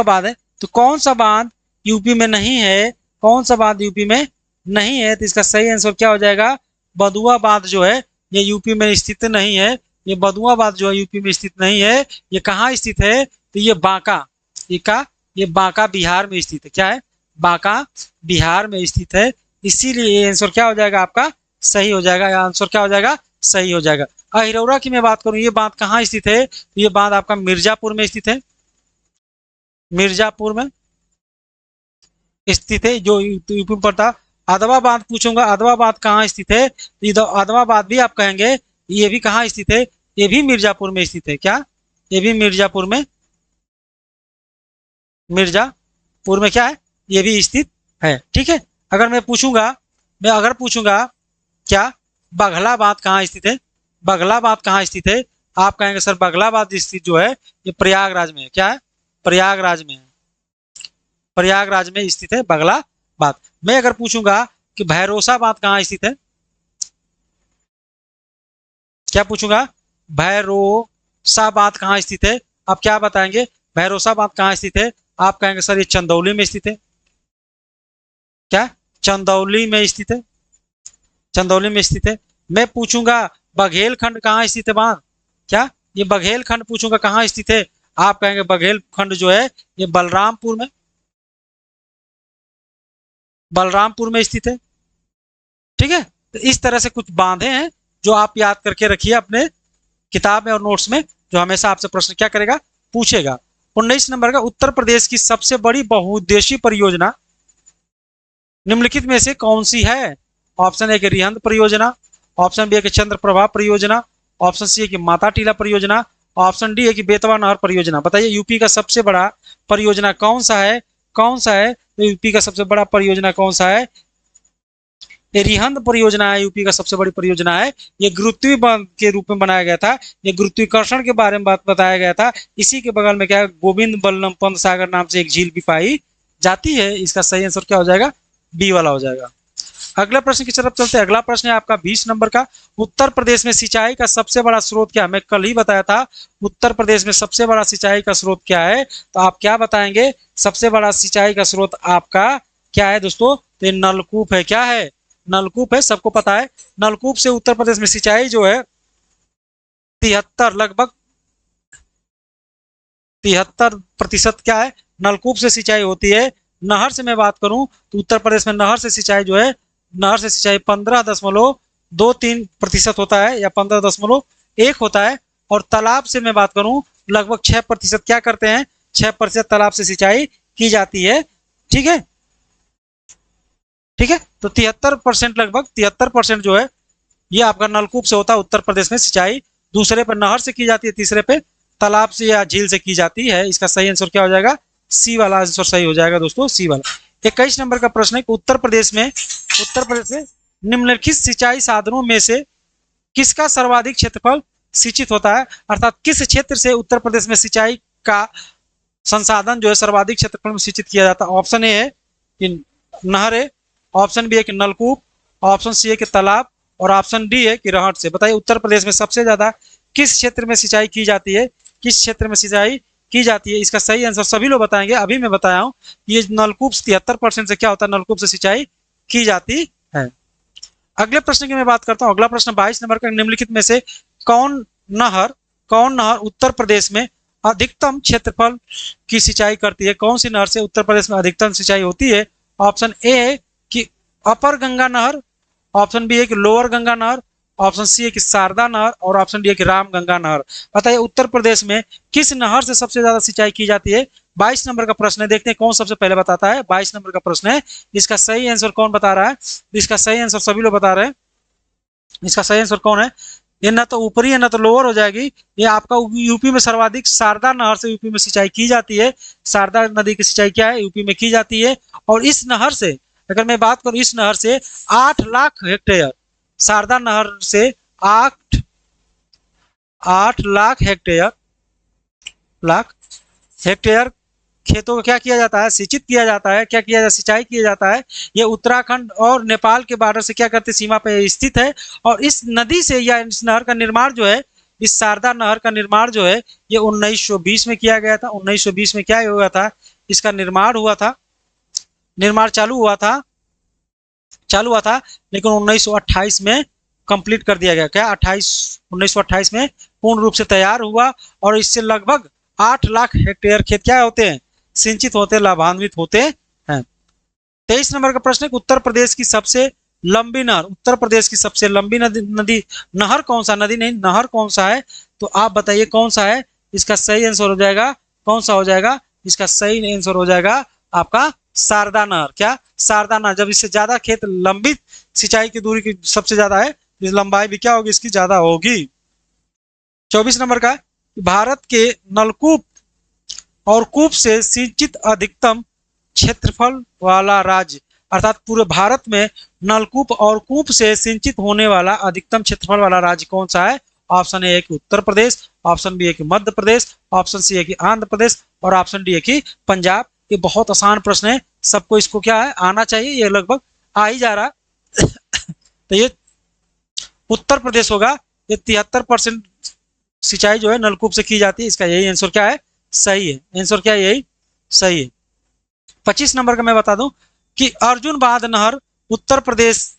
बांध है। तो कौन सा बांध यूपी में नहीं है, कौन सा बांध यूपी में नहीं है, तो इसका सही आंसर क्या हो जाएगा, बदुआ बांध जो है ये यूपी में स्थित नहीं है, ये बदुआबाद जो है यूपी में स्थित नहीं है। ये कहाँ स्थित है? तो ये बांका, ये बांका बिहार में स्थित है। क्या है? बांका बिहार में स्थित है। इसीलिए ये आंसर क्या हो जाएगा आपका? सही हो जाएगा। या आंसर क्या हो जाएगा? सही हो जाएगा। अहिरौरा की मैं बात करूं, ये बांध कहाँ स्थित है? तो ये बांध आपका मिर्जापुर में स्थित है। मिर्जापुर में स्थित है, जो यूपी में पड़ता। अदवा बांध पूछूंगा, अदवा बांध कहाँ स्थित है? तो इधर अदवा बांध भी आप कहेंगे, ये भी कहाँ स्थित है? ये भी मिर्जापुर में स्थित है। क्या? ये भी मिर्जापुर में, मिर्जापुर में क्या है? ये भी स्थित है। ठीक है। अगर मैं पूछूंगा, क्या बघला बांध कहाँ स्थित है? बघला बांध कहाँ स्थित है? आप कहेंगे सर बघला बांध स्थित जो है ये प्रयागराज में है। क्या है? प्रयागराज में है। प्रयागराज में स्थित है बघला बांध। मैं अगर पूछूंगा कि भैरोसा बांध कहाँ स्थित है? क्या पूछूंगा? भैरोसा बांध कहाँ स्थित है? आप क्या बताएंगे? भैरोसा बांध कहाँ स्थित है? आप कहेंगे सर ये चंदौली में स्थित है। क्या? चंदौली में स्थित है। चंदौली में स्थित है। मैं पूछूंगा बघेल खंड कहाँ स्थित है बांध? क्या? ये बघेल खंड पूछूंगा कहाँ स्थित है? आप कहेंगे बघेल खंड जो है ये बलरामपुर में, बलरामपुर में स्थित है। ठीक है। तो इस तरह से कुछ बांधे हैं जो आप याद करके रखिए अपने किताब में और नोट्स में, जो हमेशा आपसे प्रश्न क्या करेगा? पूछेगा। 19 नंबर का, उत्तर प्रदेश की सबसे बड़ी बहुउद्देशीय परियोजना निम्नलिखित में से कौन सी है? ऑप्शन ए की रिहंद परियोजना, ऑप्शन बी है कि चंद्रप्रभा परियोजना, ऑप्शन सी है कि माता टीला परियोजना, ऑप्शन डी है कि बेतवा नहर परियोजना। बताइए यूपी का सबसे बड़ा परियोजना कौन सा है? कौन सा है? तो यूपी का सबसे बड़ा परियोजना कौन सा है? ये रिहंद परियोजना है। यूपी का सबसे बड़ी परियोजना है। ये गुरुत्वीय बांध के रूप में बनाया गया था। ये गुरुत्वीकर्षण के बारे में बात बताया गया था। इसी के बगल में क्या है? गोविंद बल्लभ पंत सागर नाम से एक झील भी पाई जाती है। इसका सही आंसर क्या हो जाएगा? बी वाला हो जाएगा। अगला प्रश्न की तरफ चलते हैं। अगला प्रश्न है आपका 20 नंबर का, उत्तर प्रदेश में सिंचाई का सबसे बड़ा स्रोत क्या है? मैं कल ही बताया था उत्तर प्रदेश में सबसे बड़ा सिंचाई का स्रोत क्या है। तो आप क्या बताएंगे? सबसे बड़ा सिंचाई का स्रोत आपका क्या है दोस्तों? तो नलकूप है। क्या है? नलकूप है। सबको पता है नलकूप से उत्तर प्रदेश में सिंचाई जो है 73 लगभग 73% क्या है? नलकूप से सिंचाई होती है। नहर से मैं बात करूं तो उत्तर प्रदेश में नहर से सिंचाई जो है, नहर से सिंचाई 15.23% होता है या 15.1 होता है। और तालाब से मैं बात करूं लगभग 6% क्या करते हैं? 6% तालाब से सिंचाई की जाती है। ठीक है। ठीक है। तो 73%, लगभग 73% जो है ये आपका नलकूप से होता है उत्तर प्रदेश में सिंचाई। दूसरे पर नहर से की जाती है, तीसरे पे तालाब से या झील से की जाती है। इसका सही आंसर क्या हो जाएगा? सी वाला आंसर सही हो जाएगा दोस्तों, सी वाला। 21 नंबर का प्रश्न है कि उत्तर प्रदेश में निम्नलिखित सिंचाई साधनों में से किसका सर्वाधिक क्षेत्रफल सिंचित होता है? अर्थात किस क्षेत्र से उत्तर प्रदेश में सिंचाई का संसाधन जो है सर्वाधिक क्षेत्रफल में सिंचित किया जाता है? ऑप्शन ए है कि नहर है, ऑप्शन बी है कि नलकूप, ऑप्शन सी है कि तालाब, और ऑप्शन डी है कि रहट से। बताइए उत्तर प्रदेश में सबसे ज्यादा किस क्षेत्र में सिंचाई की जाती है? किस क्षेत्र में सिंचाई की जाती है? इसका सही आंसर सभी लोग बताएंगे। अभी मैं बताया हूं ये नलकूप 73% से क्या होता है? नलकूप से सिंचाई की जाती है। अगले प्रश्न की मैं बात करता हूं। अगला प्रश्न 22 नंबर का, निम्नलिखित में से कौन नहर उत्तर प्रदेश में अधिकतम क्षेत्रफल की सिंचाई करती है? कौन सी नहर से उत्तर प्रदेश में अधिकतम सिंचाई होती है? ऑप्शन ए है कि अपर गंगा नहर, ऑप्शन बी है कि लोअर गंगा नहर, ऑप्शन सी है कि शारदा नहर, और ऑप्शन डी है कि राम गंगा नहर। बताइए उत्तर प्रदेश में किस नहर से सबसे ज्यादा सिंचाई की जाती है? 22 नंबर का प्रश्न है। देखते हैं कौन सबसे पहले बताता है। 22 नंबर का प्रश्न है। इसका सही आंसर कौन बता रहा है? इसका सही आंसर सभी लोग बता रहे हैं। इसका सही आंसर कौन है? ये ना तो ऊपरी है ना तो लोअर हो जाएगी। ये आपका यूपी में सर्वाधिक शारदा नहर से यूपी में सिंचाई की जाती है। शारदा नदी की सिंचाई क्या है? यूपी में की जाती है। और इस नहर से अगर मैं बात करूं, इस नहर से 8 लाख हेक्टेयर, शारदा नहर से 8 लाख हेक्टेयर खेतों को क्या किया जाता है? सिंचित किया जाता है। क्या किया जाता है? सिंचाई किया जाता है। ये उत्तराखंड और नेपाल के बॉर्डर से क्या करते? सीमा पे स्थित है। और इस नदी से या इस नहर का निर्माण जो है, इस शारदा नहर का निर्माण जो है ये 1920 में किया गया था। 1920 में क्या हुआ था? इसका निर्माण हुआ था, निर्माण चालू हुआ था, लेकिन 1928 में कंप्लीट कर दिया गया। क्या 1928 में पूर्ण रूप से तैयार हुआ और इससे लगभग 8 लाख हेक्टेयर खेत क्या होते हैं, सिंचित होते, लाभान्वित होते हैं। 23 नंबर का प्रश्न है, उत्तर प्रदेश की सबसे लंबी नहर, उत्तर प्रदेश की सबसे लंबी नदी नहर कौन सा, नदी नहीं नहर कौन सा है, तो आप बताइए कौन सा है। इसका सही आंसर हो जाएगा, कौन सा हो जाएगा, इसका सही आंसर हो जाएगा आपका शारदा नहर। क्या, शारदा नहर। जब इससे ज्यादा खेत लंबी सिंचाई की दूरी की सबसे ज्यादा है, लंबाई भी क्या होगी इसकी, ज्यादा होगी। 24 नंबर का, भारत के नलकूप और कूप से सिंचित अधिकतम क्षेत्रफल वाला राज्य, अर्थात पूरे भारत में नलकूप और कूप से सिंचित होने वाला अधिकतम क्षेत्रफल वाला राज्य कौन सा है। ऑप्शन ए है कि उत्तर प्रदेश, ऑप्शन बी है कि मध्य प्रदेश, ऑप्शन सी है कि आंध्र प्रदेश और ऑप्शन डी है कि पंजाब। ये बहुत आसान प्रश्न है, सबको इसको क्या है आना चाहिए, ये लगभग आ ही जा रहा तो ये उत्तर प्रदेश होगा। ये 73% सिंचाई जो है नलकूप से की जाती है, इसका यही आंसर क्या है, सही है। आंसर क्या है, यही सही है। 25 नंबर का मैं बता दूं कि अर्जुन बांध नहर उत्तर प्रदेश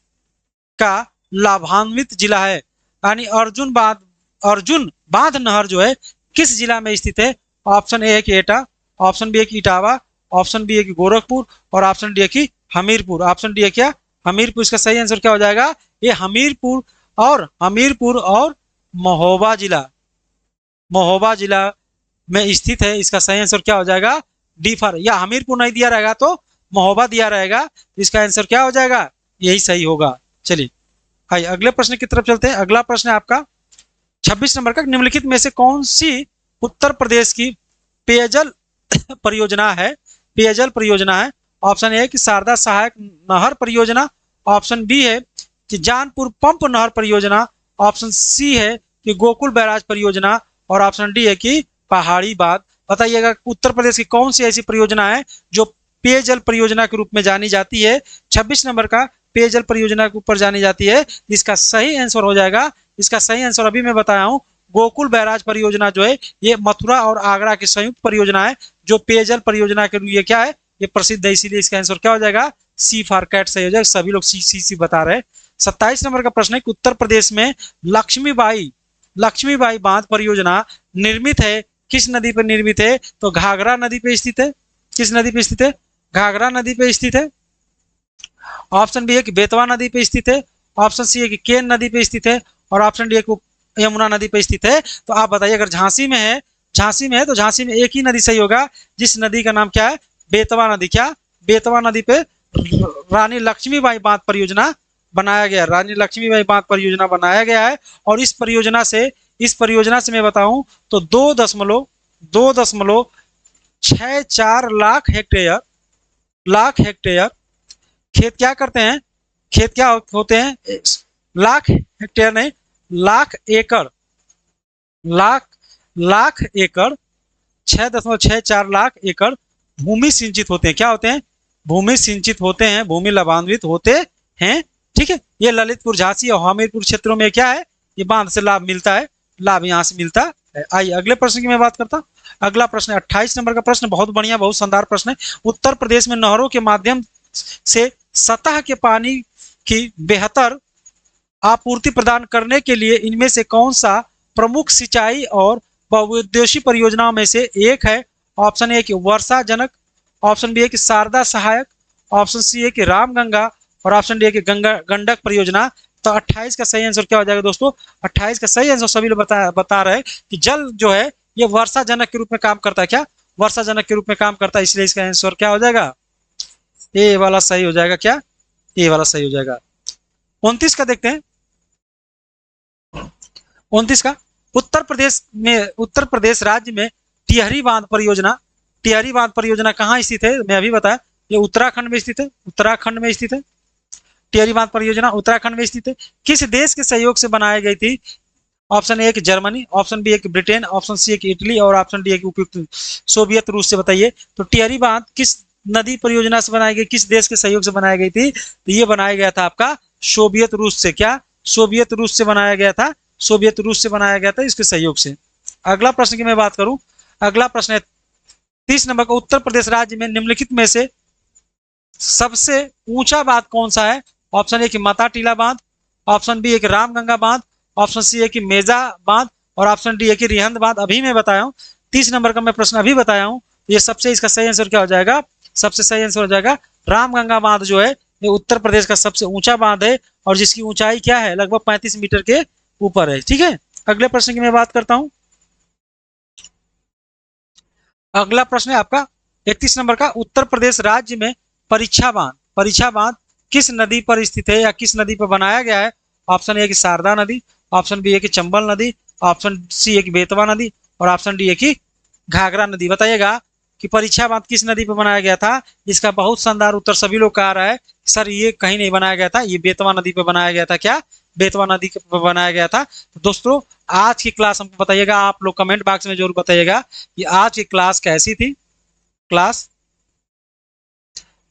का लाभान्वित जिला है, यानी अर्जुन बांध नहर जो है किस जिला में स्थित है। ऑप्शन ए है कि एटा, ऑप्शन बी है कि इटावा, ऑप्शन बी है कि गोरखपुर और ऑप्शन डी है कि हमीरपुर। ऑप्शन डी है क्या, हमीरपुर। इसका सही आंसर क्या हो जाएगा, ये हमीरपुर और महोबा जिला में स्थित है। इसका सही आंसर क्या हो जाएगा, डी फॉर, या हमीरपुर नहीं दिया रहेगा तो महोबा दिया रहेगा, इसका आंसर क्या हो जाएगा, यही सही होगा। चलिए आइए अगले प्रश्न की तरफ चलते हैं। अगला प्रश्न है आपका 26 नंबर का, निम्नलिखित में से कौन सी उत्तर प्रदेश की पेयजल परियोजना है, पेयजल परियोजना है। ऑप्शन ए है कि शारदा सहायक नहर परियोजना, ऑप्शन बी है कि जानपुर पंप नहर परियोजना, ऑप्शन सी है कि गोकुल बैराज परियोजना और ऑप्शन डी है कि पहाड़ी बांध। बताइएगा उत्तर प्रदेश की कौन सी ऐसी परियोजना है जो पेयजल परियोजना के रूप में जानी जाती है। 26 नंबर का पेयजल परियोजना के ऊपर जानी जाती है, इसका सही आंसर हो जाएगा, इसका सही आंसर अभी मैं बताया हूं, गोकुल बैराज परियोजना जो है ये मथुरा और आगरा की संयुक्त परियोजना है, जो पेयजल परियोजना के लिए क्या है, ये प्रसिद्ध है, इसीलिए इसका आंसर क्या हो जाएगा, सी फॉर कैट सही हो जाएगा। सभी लोग सी बता रहे हैं। 27 नंबर का प्रश्न है कि उत्तर प्रदेश में लक्ष्मीबाई बांध परियोजना निर्मित है, किस नदी पर निर्मित है, तो घाघरा नदी पे स्थित है। किस नदी पे स्थित है, घाघरा नदी पे स्थित है। ऑप्शन बी है कि बेतवा नदी पे स्थित है, ऑप्शन सी है कि केन नदी पे स्थित है और ऑप्शन डी है कि यमुना नदी पे स्थित है। तो आप बताइए अगर झांसी में है तो झांसी में एक ही नदी सही होगा, जिस नदी का नाम क्या है, बेतवा नदी। क्या, बेतवा नदी पे रानी लक्ष्मीबाई बांध परियोजना बनाया गया, रानी लक्ष्मीबाई बांध परियोजना बनाया गया है। और इस परियोजना से मैं बताऊं तो 2.64 लाख हेक्टेयर खेत क्या करते हैं, खेत क्या होते हैं, लाख हेक्टेयर नहीं, लाख एकड़ 6.64 लाख एकड़ भूमि सिंचित होते हैं। क्या होते हैं, भूमि सिंचित होते हैं, भूमि लाभान्वित होते हैं। ठीक है, ये ललितपुर, झांसी और हमीरपुर क्षेत्रों में क्या है, ये बांध से लाभ मिलता है, लाभ यहाँ से मिलता है। आइए अगले प्रश्न की मैं बात करता हूँ। अगला प्रश्न 28 नंबर का प्रश्न, बहुत बढ़िया, बहुत शानदार प्रश्न है। उत्तर प्रदेश में नहरों के माध्यम से सतह के पानी की बेहतर आपूर्ति प्रदान करने के लिए इनमें से कौन सा प्रमुख सिंचाई और बहुउद्देशीय परियोजनाओं में से एक है। ऑप्शन ए कि वर्षा जनक, ऑप्शन बी है कि शारदा सहायक, ऑप्शन सी है कि रामगंगा और ऑप्शन डी है कि गंडक परियोजना। तो 28 का सही आंसर क्या हो जाएगा दोस्तों, 28 का सही आंसर सभी लोग बता रहे हैं कि जल जो है ये वर्षा जनक के रूप में काम करता है। क्या, वर्षा जनक के रूप में काम करता है, इसलिए इसका आंसर क्या हो जाएगा, ए वाला सही हो जाएगा। क्या, ए वाला सही हो जाएगा। 29 का देखते हैं। 29 का, उत्तर प्रदेश राज्य में टिहरी बांध परियोजना कहाँ स्थित है, मैं अभी बताया, ये उत्तराखंड में स्थित है, टिहरी बांध परियोजना उत्तराखंड में स्थित है। किस देश के सहयोग से बनाई गई थी। ऑप्शन ए कि जर्मनी, ऑप्शन बी है कि ब्रिटेन, ऑप्शन सी है कि इटली और ऑप्शन डी है कि उपयुक्त सोवियत रूस से। बताइए तो टिहरी बांध किस नदी परियोजना से बनाई गई, किस देश के सहयोग से बनाई गई थी, तो ये बनाया गया था आपका सोवियत रूस से। क्या, सोवियत रूस से बनाया गया था, सोवियत रूस से बनाया गया था इसके सहयोग से। अगला प्रश्न की मैं बात करूं, अगला प्रश्न है 30 नंबर का, उत्तर प्रदेश राज्य में निम्नलिखित में से सबसे ऊंचा बांध कौन सा है। ऑप्शन ए कि माता टीला बांध, ऑप्शन बी है कि रामगंगा बांध, ऑप्शन सी है कि मेजा बांध, और ऑप्शन डी है कि रिहंद बांध। अभी मैं बताया हूँ 30 नंबर का मैं प्रश्न अभी बताया हूँ। ये सबसे इसका सही आंसर क्या हो जाएगा? सबसे सही आंसर हो जाएगा रामगंगा बांध जो है ये उत्तर प्रदेश का सबसे ऊंचा बांध है और जिसकी ऊंचाई क्या है? लगभग 35 मीटर के ऊपर है। ठीक है, अगले प्रश्न की मैं बात करता हूं। अगला प्रश्न है आपका 31 नंबर का, उत्तर प्रदेश राज्य में परीक्षा बांध किस नदी पर स्थित है या किस नदी पर बनाया गया है? ऑप्शन ए है कि शारदा नदी, ऑप्शन बी है कि चंबल नदी, ऑप्शन सी है कि बेतवा नदी, और ऑप्शन डी है कि घाघरा नदी। बताइएगा कि परीक्षा बांध किस नदी पर बनाया गया था? इसका बहुत शानदार उत्तर सभी लोग का आ रहा है, सर ये कहीं नहीं बनाया गया था, ये बेतवा नदी पर बनाया गया था। क्या? बेतवा नदी पर बनाया गया था। तो दोस्तों आज की क्लास हमको बताइएगा, आप लोग कमेंट बॉक्स में जरूर बताइएगा कि आज की क्लास कैसी थी, क्लास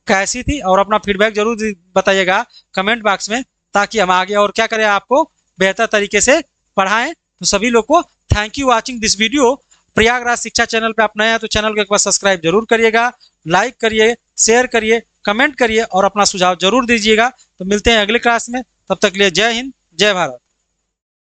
कैसी थी, और अपना फीडबैक जरूर बताइएगा कमेंट बॉक्स में, ताकि हम आगे और क्या करें, आपको बेहतर तरीके से पढ़ाएं। तो सभी लोग को thank you watching this video. Prayagraj शिक्षा चैनल पे आप नए हैं तो चैनल को एक बार सब्सक्राइब जरूर करिएगा, लाइक करिए, शेयर करिए, कमेंट करिए और अपना सुझाव जरूर दीजिएगा। तो मिलते हैं अगले क्लास में, तब तक के लिए जय हिंद, जय भारत।